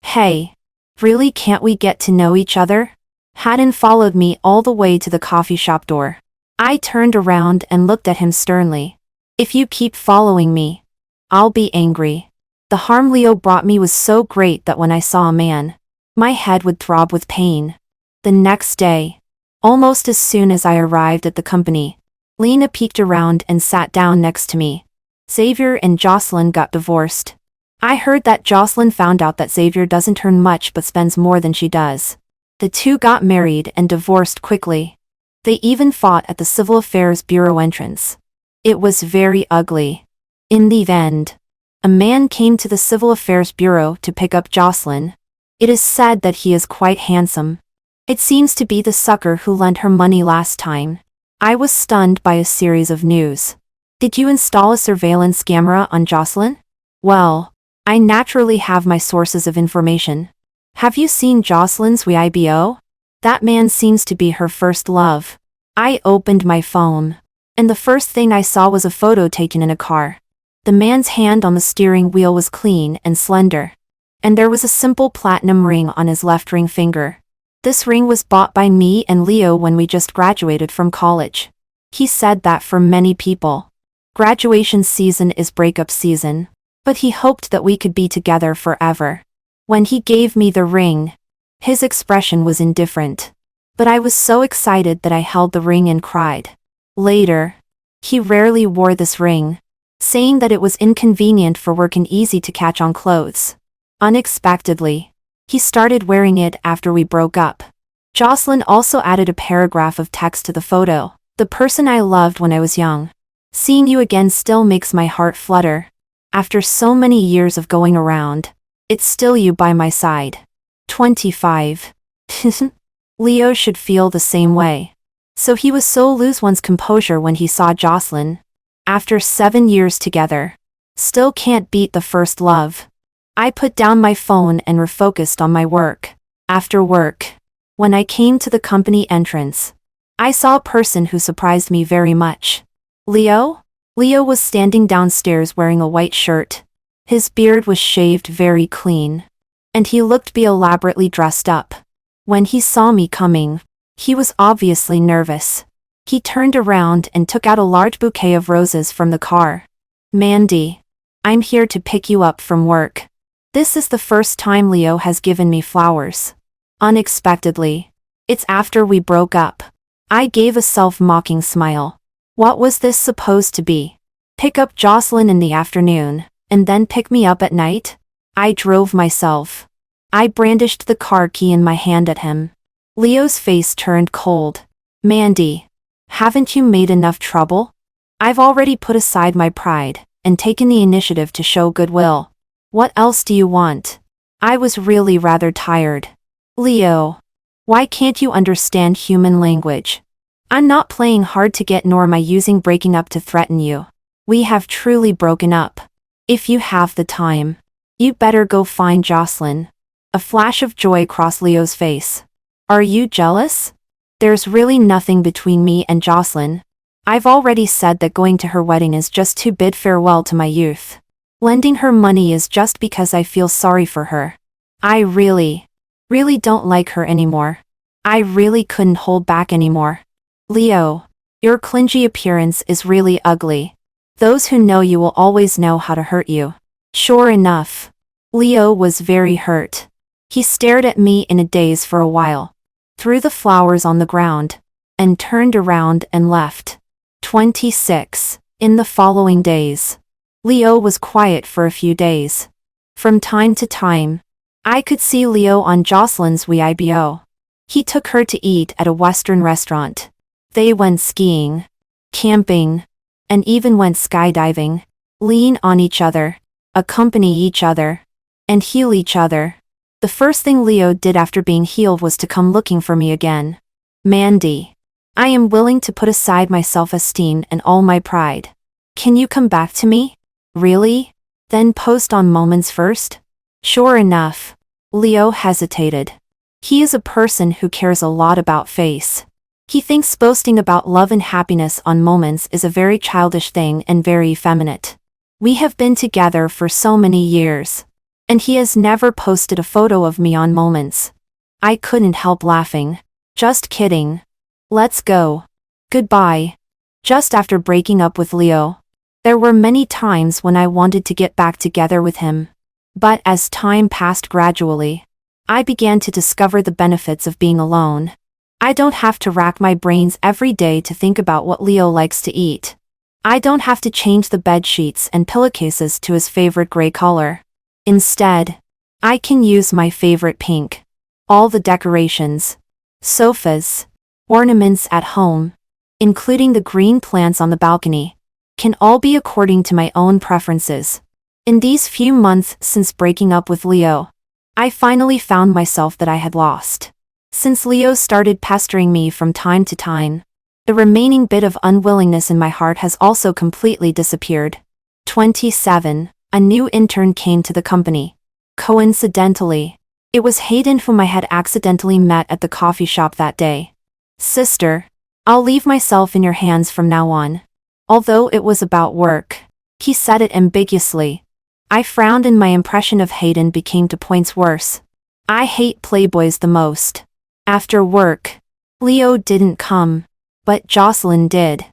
Hey. Really, can't we get to know each other? Hayden followed me all the way to the coffee shop door. I turned around and looked at him sternly. If you keep following me, I'll be angry. The harm Leo brought me was so great that when I saw a man, my head would throb with pain. The next day, almost as soon as I arrived at the company, Lena peeked around and sat down next to me. Xavier and Jocelyn got divorced. I heard that Jocelyn found out that Xavier doesn't earn much but spends more than she does. The two got married and divorced quickly. They even fought at the Civil Affairs Bureau entrance. It was very ugly. In the end, a man came to the Civil Affairs Bureau to pick up Jocelyn. It is said that he is quite handsome. It seems to be the sucker who lent her money last time. I was stunned by a series of news. Did you install a surveillance camera on Jocelyn? Well, I naturally have my sources of information. Have you seen Jocelyn's Weibo? That man seems to be her first love. I opened my phone, and the first thing I saw was a photo taken in a car. The man's hand on the steering wheel was clean and slender, and there was a simple platinum ring on his left ring finger. This ring was bought by me and Leo when we just graduated from college. He said that for many people, graduation season is breakup season, but he hoped that we could be together forever. When he gave me the ring, his expression was indifferent. But I was so excited that I held the ring and cried. Later, he rarely wore this ring, saying that it was inconvenient for work and easy to catch on clothes. Unexpectedly, he started wearing it after we broke up. Jocelyn also added a paragraph of text to the photo. The person I loved when I was young. Seeing you again still makes my heart flutter. After so many years of going around, it's still you by my side. 25. Leo should feel the same way. So he was so lose one's composure when he saw Jocelyn. After 7 years together. Still can't beat the first love. I put down my phone and refocused on my work. After work, when I came to the company entrance, I saw a person who surprised me very much. Leo? Leo was standing downstairs wearing a white shirt. His beard was shaved very clean. And he looked elaborately dressed up. When he saw me coming, he was obviously nervous. He turned around and took out a large bouquet of roses from the car. Mandy, I'm here to pick you up from work. This is the first time Leo has given me flowers. Unexpectedly. It's after we broke up. I gave a self-mocking smile. What was this supposed to be? Pick up Jocelyn in the afternoon, and then pick me up at night? I drove myself. I brandished the car key in my hand at him. Leo's face turned cold. Mandy, haven't you made enough trouble? I've already put aside my pride, and taken the initiative to show goodwill. What else do you want? I was really rather tired. Leo, why can't you understand human language? I'm not playing hard to get nor am I using breaking up to threaten you. We have truly broken up. If you have the time, you better go find Jocelyn. A flash of joy crossed Leo's face. Are you jealous? There's really nothing between me and Jocelyn. I've already said that going to her wedding is just to bid farewell to my youth. Lending her money is just because I feel sorry for her. I really don't like her anymore. I really couldn't hold back anymore. Leo, your clingy appearance is really ugly. Those who know you will always know how to hurt you. Sure enough. Leo was very hurt. He stared at me in a daze for a while, threw the flowers on the ground, and turned around and left. 26. In the following days, Leo was quiet for a few days. From time to time, I could see Leo on Jocelyn's Weibo. He took her to eat at a Western restaurant. They went skiing, camping, and even went skydiving, lean on each other, accompany each other, and heal each other. The first thing Leo did after being healed was to come looking for me again. Mandy, I am willing to put aside my self-esteem and all my pride. Can you come back to me? Really? Then post on Moments first? Sure enough. Leo hesitated. He is a person who cares a lot about face. He thinks boasting about love and happiness on Moments is a very childish thing and very effeminate. We have been together for so many years. And he has never posted a photo of me on Moments. I couldn't help laughing. Just kidding. Let's go. Goodbye. Just after breaking up with Leo, there were many times when I wanted to get back together with him. But as time passed gradually, I began to discover the benefits of being alone. I don't have to rack my brains every day to think about what Leo likes to eat. I don't have to change the bed sheets and pillowcases to his favorite gray color. Instead, I can use my favorite pink. All the decorations, sofas, ornaments at home, including the green plants on the balcony, can all be according to my own preferences. In these few months since breaking up with Leo, I finally found myself that I had lost. Since Leo started pestering me from time to time, the remaining bit of unwillingness in my heart has also completely disappeared. 27. A new intern came to the company. Coincidentally, it was Hayden whom I had accidentally met at the coffee shop that day. Sister, I'll leave myself in your hands from now on. Although it was about work, he said it ambiguously. I frowned and my impression of Hayden became 2 points worse. I hate playboys the most. After work, Leo didn't come, but Jocelyn did.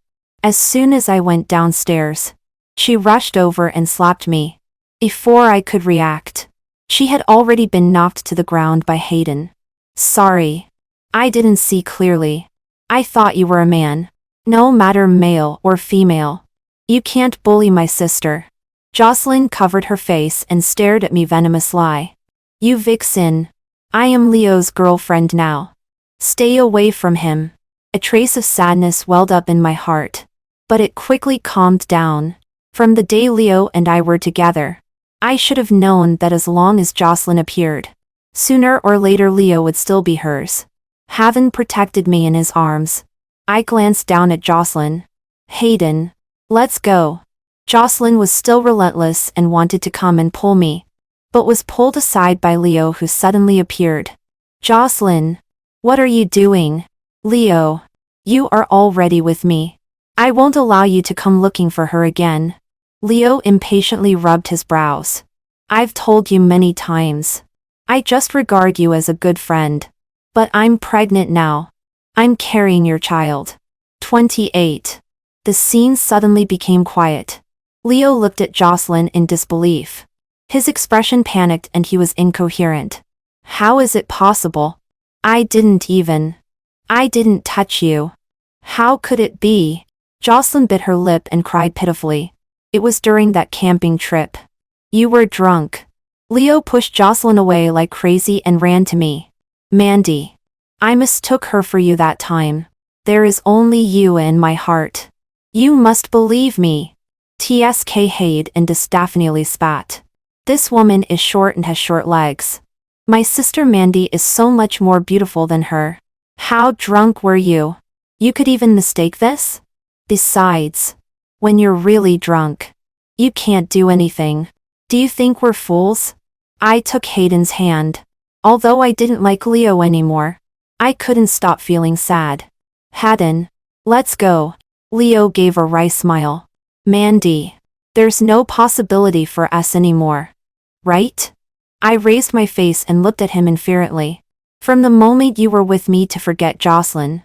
As soon as I went downstairs, she rushed over and slapped me. Before I could react, she had already been knocked to the ground by Hayden. Sorry. I didn't see clearly. I thought you were a man. No matter male or female. You can't bully my sister. Jocelyn covered her face and stared at me venomous lie. You vixen. I am Leo's girlfriend now. Stay away from him. A trace of sadness welled up in my heart. But it quickly calmed down. From the day Leo and I were together, I should have known that as long as Jocelyn appeared, sooner or later Leo would still be hers. Having protected me in his arms, I glanced down at Jocelyn. Hayden. Let's go. Jocelyn was still relentless and wanted to come and pull me, but was pulled aside by Leo, who suddenly appeared. Jocelyn. What are you doing? Leo. You are already with me. I won't allow you to come looking for her again. Leo impatiently rubbed his brows. I've told you many times. I just regard you as a good friend. But I'm pregnant now. I'm carrying your child. 28. The scene suddenly became quiet. Leo looked at Jocelyn in disbelief. His expression panicked and he was incoherent. How is it possible? I didn't touch you. How could it be? Jocelyn bit her lip and cried pitifully. It was during that camping trip. You were drunk. Leo pushed Jocelyn away like crazy and ran to me. Mandy. I mistook her for you that time. There is only you in my heart. You must believe me. Tsk Hayed and Daphne spat. This woman is short and has short legs. My sister Mandy is so much more beautiful than her. How drunk were you? You could even mistake this? Besides, when you're really drunk, you can't do anything. Do you think we're fools? I took Hayden's hand. Although I didn't like Leo anymore, I couldn't stop feeling sad. Hayden, let's go. Leo gave a wry smile. Mandy, there's no possibility for us anymore. Right? I raised my face and looked at him inferently. From the moment you were with me to forget Jocelyn,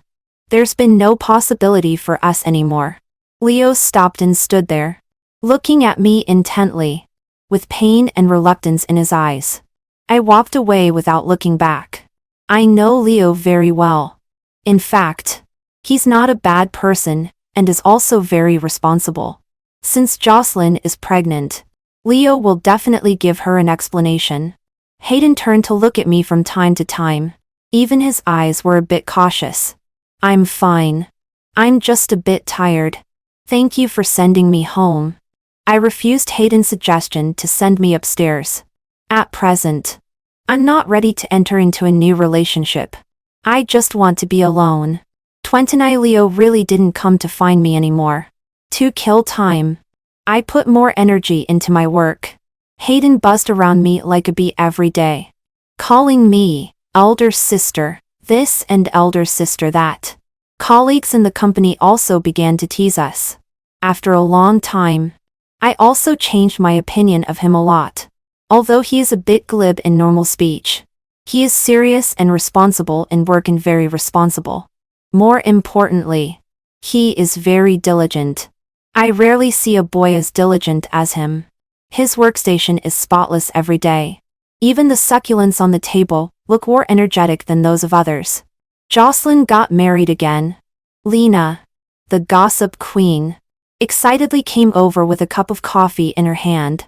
there's been no possibility for us anymore. Leo stopped and stood there, looking at me intently, with pain and reluctance in his eyes. I walked away without looking back. I know Leo very well. In fact, he's not a bad person, and is also very responsible. Since Jocelyn is pregnant, Leo will definitely give her an explanation. Hayden turned to look at me from time to time. Even his eyes were a bit cautious. I'm fine. I'm just a bit tired. Thank you for sending me home. I refused Hayden's suggestion to send me upstairs. At present, I'm not ready to enter into a new relationship. I just want to be alone. 29 Leo really didn't come to find me anymore. To kill time, I put more energy into my work. Hayden buzzed around me like a bee every day, calling me elder sister this and elder sister that. Colleagues in the company also began to tease us. After a long time, I also changed my opinion of him a lot. Although he is a bit glib in normal speech, he is serious and responsible in work and very responsible. More importantly, he is very diligent. I rarely see a boy as diligent as him. His workstation is spotless every day. Even the succulents on the table look more energetic than those of others. Jocelyn got married again. Lena, the gossip queen, excitedly came over with a cup of coffee in her hand.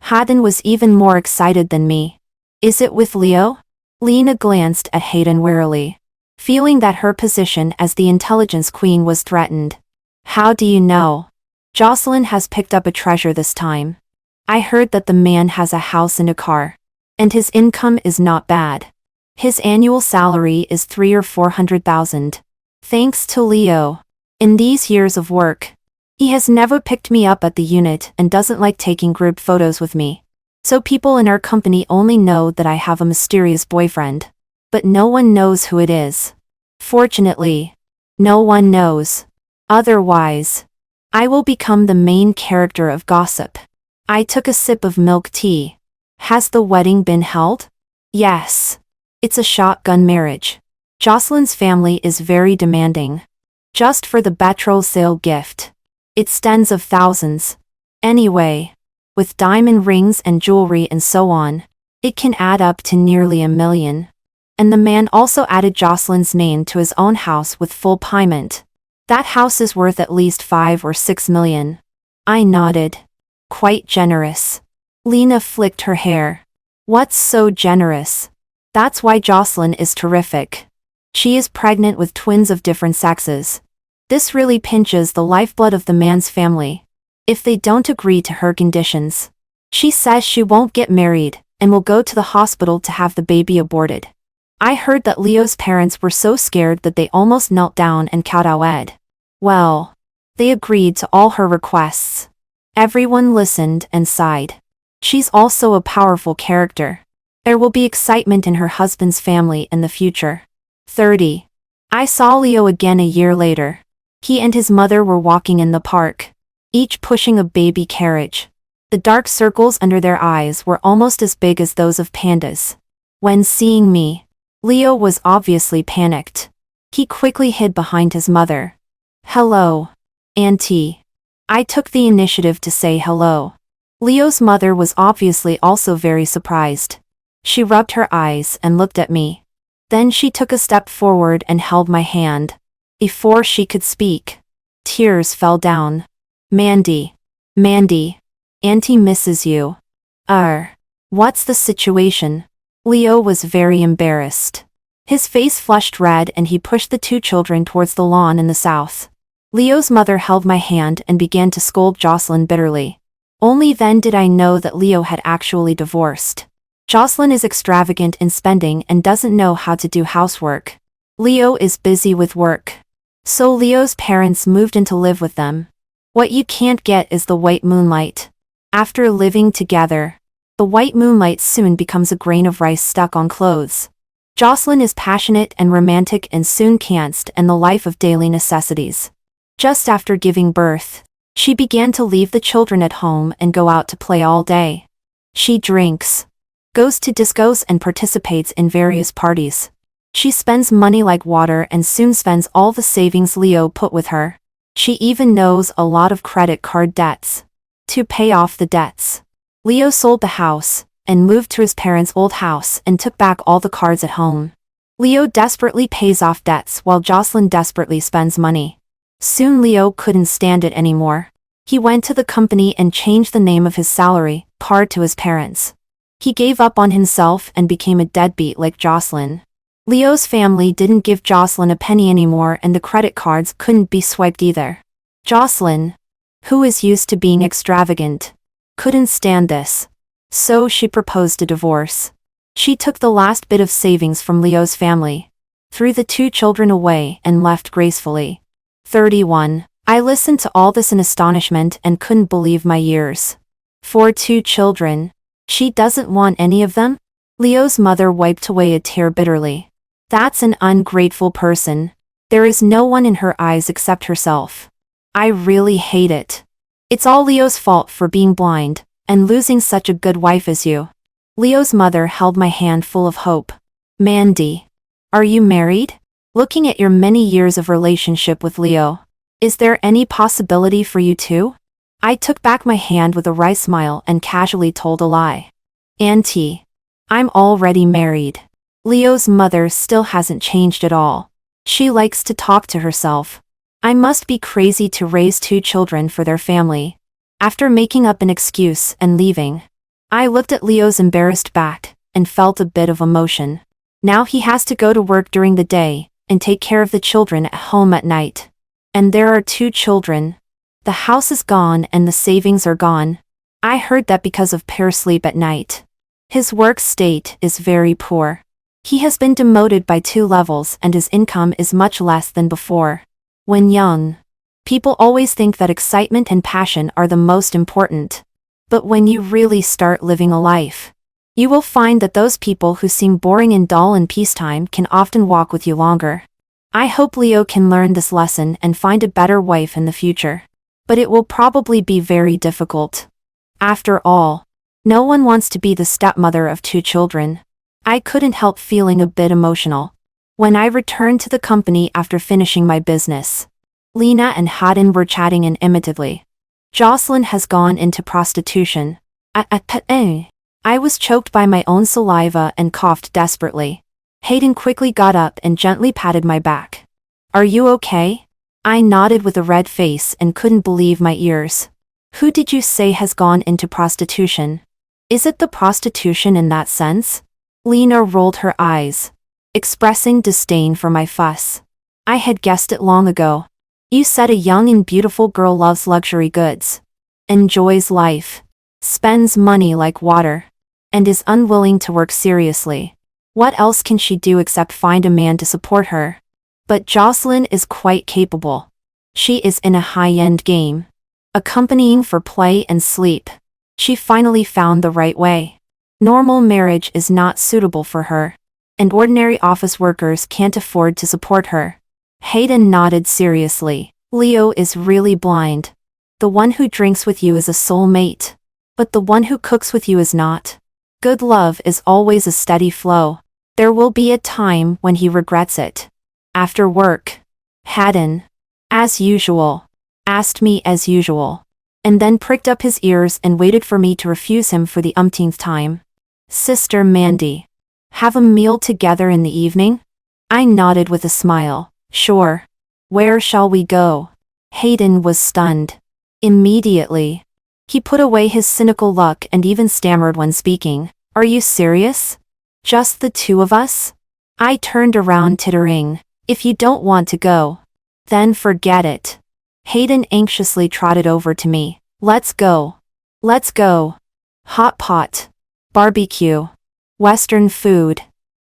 Hayden was even more excited than me. Is it with Leo? Lena glanced at Hayden warily, feeling that her position as the intelligence queen was threatened. How do you know? Jocelyn has picked up a treasure this time. I heard that the man has a house and a car, and his income is not bad. His annual salary is 300,000 or 400,000. Thanks to Leo. In these years of work, he has never picked me up at the unit and doesn't like taking group photos with me. So people in our company only know that I have a mysterious boyfriend. But no one knows who it is. Fortunately, no one knows. Otherwise, I will become the main character of gossip. I took a sip of milk tea. Has the wedding been held? Yes. It's a shotgun marriage. Jocelyn's family is very demanding. Just for the betrothal sale gift, it's tens of thousands. Anyway, with diamond rings and jewelry and so on, it can add up to nearly $1 million. And the man also added Jocelyn's name to his own house with full payment. That house is worth at least 5 or 6 million. I nodded. Quite generous. Lena flicked her hair. What's so generous? That's why Jocelyn is terrific. She is pregnant with twins of different sexes. This really pinches the lifeblood of the man's family. If they don't agree to her conditions, she says she won't get married and will go to the hospital to have the baby aborted. I heard that Leo's parents were so scared that they almost knelt down and kowtowed. Well, they agreed to all her requests. Everyone listened and sighed. She's also a powerful character. There will be excitement in her husband's family in the future. 30. I saw Leo again a year later. He and his mother were walking in the park, each pushing a baby carriage. The dark circles under their eyes were almost as big as those of pandas. When seeing me, Leo was obviously panicked. He quickly hid behind his mother. Hello, Auntie. I took the initiative to say hello. Leo's mother was obviously also very surprised. She rubbed her eyes and looked at me. Then she took a step forward and held my hand. Before she could speak, tears fell down. Mandy. Auntie misses you. What's the situation? Leo was very embarrassed. His face flushed red and he pushed the 2 children towards the lawn in the south. Leo's mother held my hand and began to scold Jocelyn bitterly. Only then did I know that Leo had actually divorced. Jocelyn is extravagant in spending and doesn't know how to do housework. Leo is busy with work. So Leo's parents moved in to live with them. What you can't get is the white moonlight. After living together, the white moonlight soon becomes a grain of rice stuck on clothes. Jocelyn is passionate and romantic and soon can't stand the life of daily necessities. Just after giving birth, she began to leave the children at home and go out to play all day. She drinks, goes to discos and participates in various parties. She spends money like water and soon spends all the savings Leo put with her. She even knows a lot of credit card debts. To pay off the debts, Leo sold the house and moved to his parents' old house and took back all the cards at home. Leo desperately pays off debts while Jocelyn desperately spends money. Soon Leo couldn't stand it anymore. He went to the company and changed the name of his salary card to his parents. He gave up on himself and became a deadbeat like Jocelyn. Leo's family didn't give Jocelyn a penny anymore and the credit cards couldn't be swiped either. Jocelyn, who is used to being extravagant, couldn't stand this. So she proposed a divorce. She took the last bit of savings from Leo's family, threw the 2 children away and left gracefully. 31. I listened to all this in astonishment and couldn't believe my ears. For 2 children, she doesn't want any of them? Leo's mother wiped away a tear bitterly. That's an ungrateful person. There is no one in her eyes except herself. I really hate it. It's all Leo's fault for being blind and losing such a good wife as you. Leo's mother held my hand full of hope. Mandy, are you married? Looking at your many years of relationship with Leo, is there any possibility for you too? I took back my hand with a wry smile and casually told a lie. Auntie, I'm already married. Leo's mother still hasn't changed at all. She likes to talk to herself. I must be crazy to raise 2 children for their family. After making up an excuse and leaving, I looked at Leo's embarrassed back and felt a bit of emotion. Now he has to go to work during the day and take care of the children at home at night. And there are 2 children. The house is gone and the savings are gone. I heard that because of poor sleep at night. His work state is very poor. He has been demoted by 2 levels and his income is much less than before. When young, people always think that excitement and passion are the most important. But when you really start living a life, you will find that those people who seem boring and dull in peacetime can often walk with you longer. I hope Leo can learn this lesson and find a better wife in the future. But it will probably be very difficult. After all, no one wants to be the stepmother of 2 children. I couldn't help feeling a bit emotional. When I returned to the company after finishing my business, Lena and Haden were chatting inimicably. Jocelyn has gone into prostitution. I was choked by my own saliva and coughed desperately. Hayden quickly got up and gently patted my back. Are you okay? I nodded with a red face and couldn't believe my ears. Who did you say has gone into prostitution? Is it the prostitution in that sense? Lena rolled her eyes, expressing disdain for my fuss. I had guessed it long ago. You said a young and beautiful girl loves luxury goods, enjoys life, spends money like water, and is unwilling to work seriously. What else can she do except find a man to support her? But Jocelyn is quite capable. She is in a high-end game, accompanying for play and sleep. She finally found the right way. Normal marriage is not suitable for her, and ordinary office workers can't afford to support her. Hayden nodded seriously. Leo is really blind. The one who drinks with you is a soulmate, but the one who cooks with you is not. Good love is always a steady flow. There will be a time when he regrets it. After work, Haddon, as usual, asked me as usual, and then pricked up his ears and waited for me to refuse him for the umpteenth time. Sister Mandy, have a meal together in the evening? I nodded with a smile. Sure. Where shall we go? Hayden was stunned. Immediately, he put away his cynical look and even stammered when speaking. Are you serious? Just the two of us? I turned around tittering. If you don't want to go, then forget it. Hayden anxiously trotted over to me. Let's go. Let's go. Hot pot. Barbecue. Western food.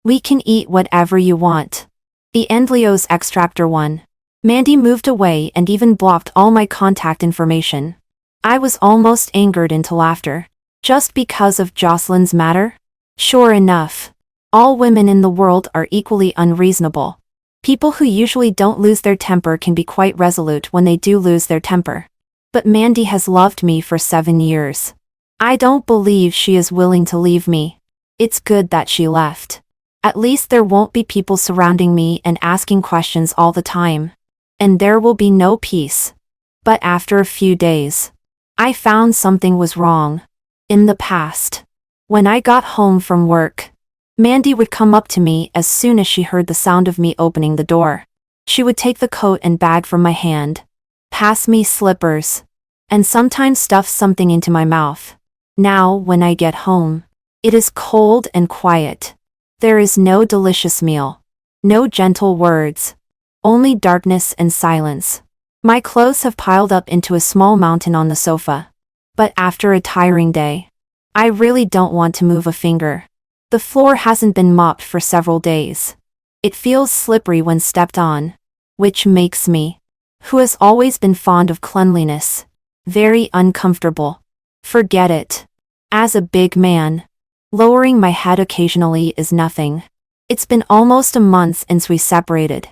We can eat whatever you want. The Endleo's extractor one. Mandy moved away and even blocked all my contact information. I was almost angered into laughter. Just because of Jocelyn's matter? Sure enough. All women in the world are equally unreasonable. People who usually don't lose their temper can be quite resolute when they do lose their temper. But Mandy has loved me for 7 years. I don't believe she is willing to leave me. It's good that she left. At least there won't be people surrounding me and asking questions all the time. And there will be no peace. But after a few days, I found something was wrong. In the past, when I got home from work, Mandy would come up to me as soon as she heard the sound of me opening the door. She would take the coat and bag from my hand, pass me slippers, and sometimes stuff something into my mouth. Now, when I get home, it is cold and quiet. There is no delicious meal, no gentle words, only darkness and silence. My clothes have piled up into a small mountain on the sofa. But after a tiring day, I really don't want to move a finger. The floor hasn't been mopped for several days. It feels slippery when stepped on, which makes me, who has always been fond of cleanliness, very uncomfortable. Forget it. As a big man, lowering my head occasionally is nothing. It's been almost a month since we separated.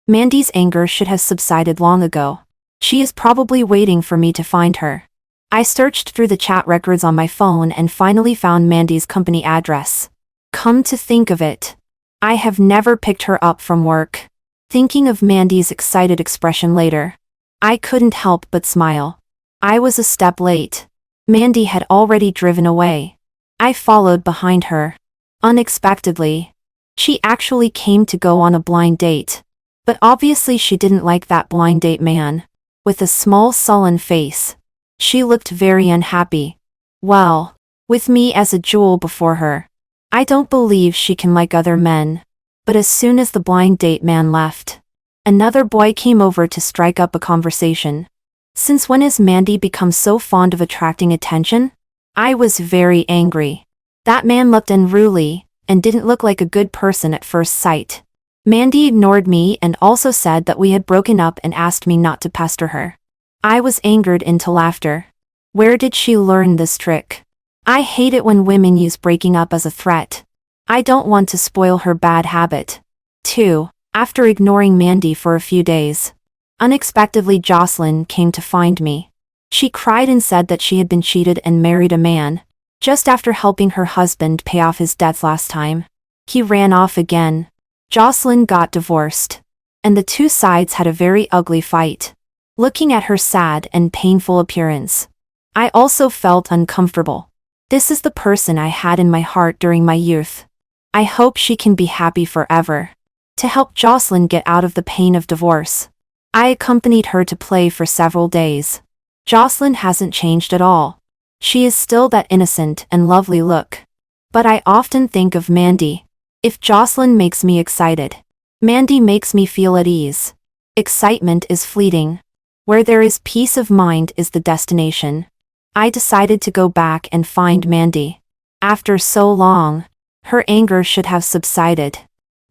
Mandy's anger should have subsided long ago. She is probably waiting for me to find her. I searched through the chat records on my phone and finally found Mandy's company address. Come to think of it, I have never picked her up from work. Thinking of Mandy's excited expression later, I couldn't help but smile. I was a step late. Mandy had already driven away. I followed behind her. Unexpectedly, she actually came to go on a blind date. But obviously she didn't like that blind date man. With a small sullen face, she looked very unhappy. Well, with me as a jewel before her, I don't believe she can like other men. But as soon as the blind date man left, another boy came over to strike up a conversation. Since when has Mandy become so fond of attracting attention? I was very angry. That man looked unruly, and didn't look like a good person at first sight. Mandy ignored me and also said that we had broken up and asked me not to pester her. I was angered into laughter. Where did she learn this trick? I hate it when women use breaking up as a threat. I don't want to spoil her bad habit. 2. After ignoring Mandy for a few days, unexpectedly Jocelyn came to find me. She cried and said that she had been cheated and married a man, just after helping her husband pay off his debts last time. He ran off again. Jocelyn got divorced, and the two sides had a very ugly fight. Looking at her sad and painful appearance, I also felt uncomfortable. This is the person I had in my heart during my youth. I hope she can be happy forever. To help Jocelyn get out of the pain of divorce, I accompanied her to play for several days. Jocelyn hasn't changed at all. She is still that innocent and lovely look. But I often think of Mandy. If Jocelyn makes me excited, Mandy makes me feel at ease. Excitement is fleeting. Where there is peace of mind is the destination. I decided to go back and find Mandy. After so long, her anger should have subsided.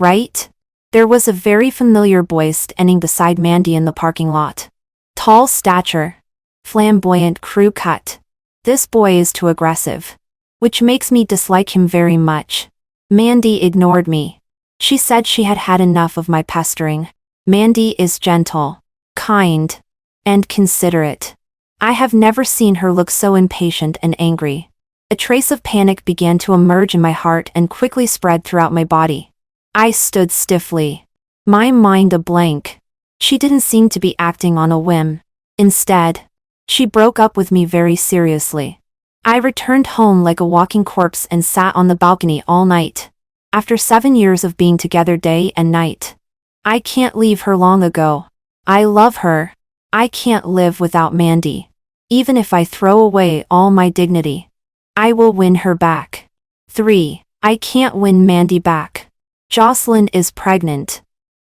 Right? There was a very familiar boy standing beside Mandy in the parking lot. Tall stature. Flamboyant crew cut. This boy is too aggressive, which makes me dislike him very much. Mandy ignored me. She said she had had enough of my pestering. Mandy is gentle, kind, and considerate. I have never seen her look so impatient and angry. A trace of panic began to emerge in my heart and quickly spread throughout my body. I stood stiffly, my mind a blank. She didn't seem to be acting on a whim. Instead, she broke up with me very seriously. I returned home like a walking corpse and sat on the balcony all night. After 7 years of being together day and night, I can't leave her long ago. I love her. I can't live without Mandy. Even if I throw away all my dignity, I will win her back. 3. I can't win Mandy back. Jocelyn is pregnant.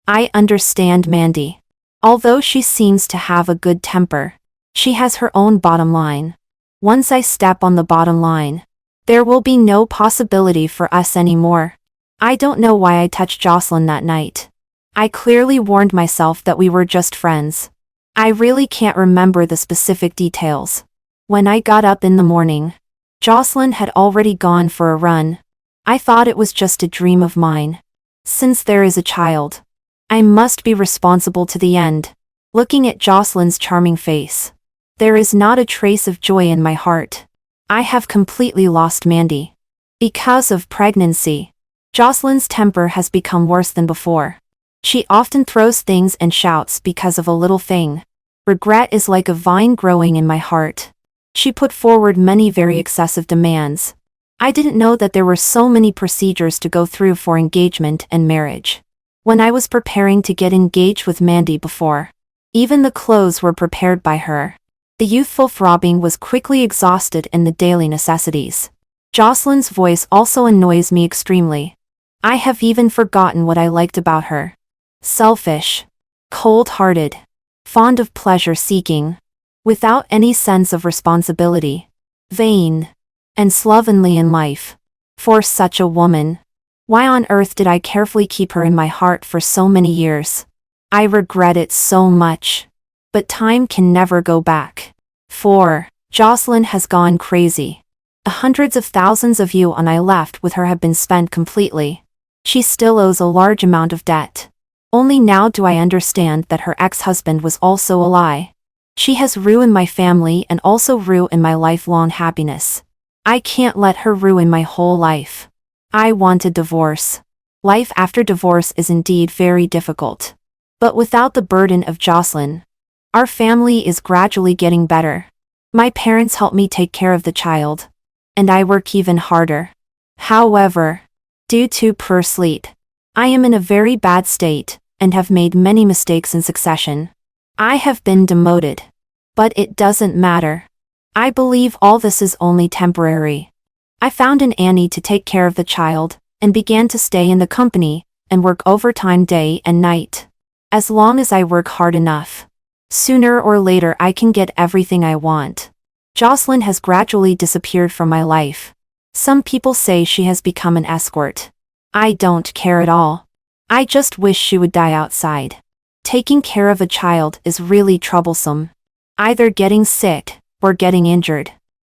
I understand Mandy. Although she seems to have a good temper, she has her own bottom line. Once I step on the bottom line, there will be no possibility for us anymore. I don't know why I touched Jocelyn that night. I clearly warned myself that we were just friends. I really can't remember the specific details. When I got up in the morning, Jocelyn had already gone for a run. I thought it was just a dream of mine. Since there is a child, I must be responsible to the end. Looking at Jocelyn's charming face, there is not a trace of joy in my heart. I have completely lost Mandy. Because of pregnancy, Jocelyn's temper has become worse than before. She often throws things and shouts because of a little thing. Regret is like a vine growing in my heart. She put forward many very excessive demands. I didn't know that there were so many procedures to go through for engagement and marriage. When I was preparing to get engaged with Mandy before, even the clothes were prepared by her. The youthful throbbing was quickly exhausted in the daily necessities. Jocelyn's voice also annoys me extremely. I have even forgotten what I liked about her. Selfish, cold-hearted, fond of pleasure-seeking, without any sense of responsibility, vain, and slovenly in life. For such a woman, why on earth did I carefully keep her in my heart for so many years? I regret it so much. But time can never go back. 4. Jocelyn has gone crazy. Hundreds of thousands of yuan I left with her have been spent completely. She still owes a large amount of debt. Only now do I understand that her ex-husband was also a lie. She has ruined my family and also ruined my lifelong happiness. I can't let her ruin my whole life. I want a divorce. Life after divorce is indeed very difficult. But without the burden of Jocelyn, our family is gradually getting better. My parents help me take care of the child, and I work even harder. However, due to poor sleep, I am in a very bad state and have made many mistakes in succession. I have been demoted. But it doesn't matter. I believe all this is only temporary. I found an Annie to take care of the child, and began to stay in the company, and work overtime day and night. As long as I work hard enough, sooner or later I can get everything I want. Jocelyn has gradually disappeared from my life. Some people say she has become an escort. I don't care at all. I just wish she would die outside. Taking care of a child is really troublesome. Either getting sick, or getting injured.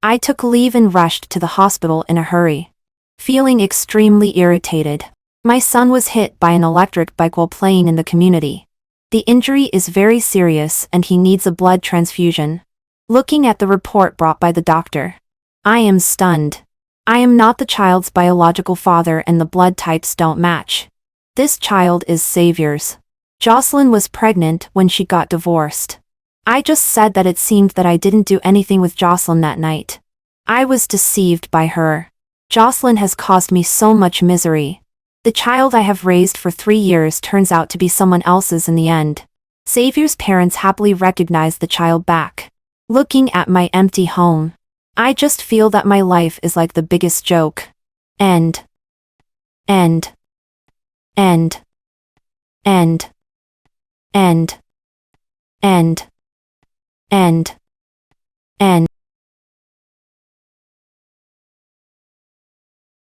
I took leave and rushed to the hospital in a hurry. Feeling extremely irritated, my son was hit by an electric bike while playing in the community. The injury is very serious and he needs a blood transfusion. Looking at the report brought by the doctor, I am stunned. I am not the child's biological father and the blood types don't match. This child is Xavier's. Jocelyn was pregnant when she got divorced. I just said that it seemed that I didn't do anything with Jocelyn that night. I was deceived by her. Jocelyn has caused me so much misery. The child I have raised for 3 years turns out to be someone else's in the end. Xavier's parents happily recognize the child back. Looking at my empty home, I just feel that my life is like the biggest joke. End. End. End. End. End. End. End. End.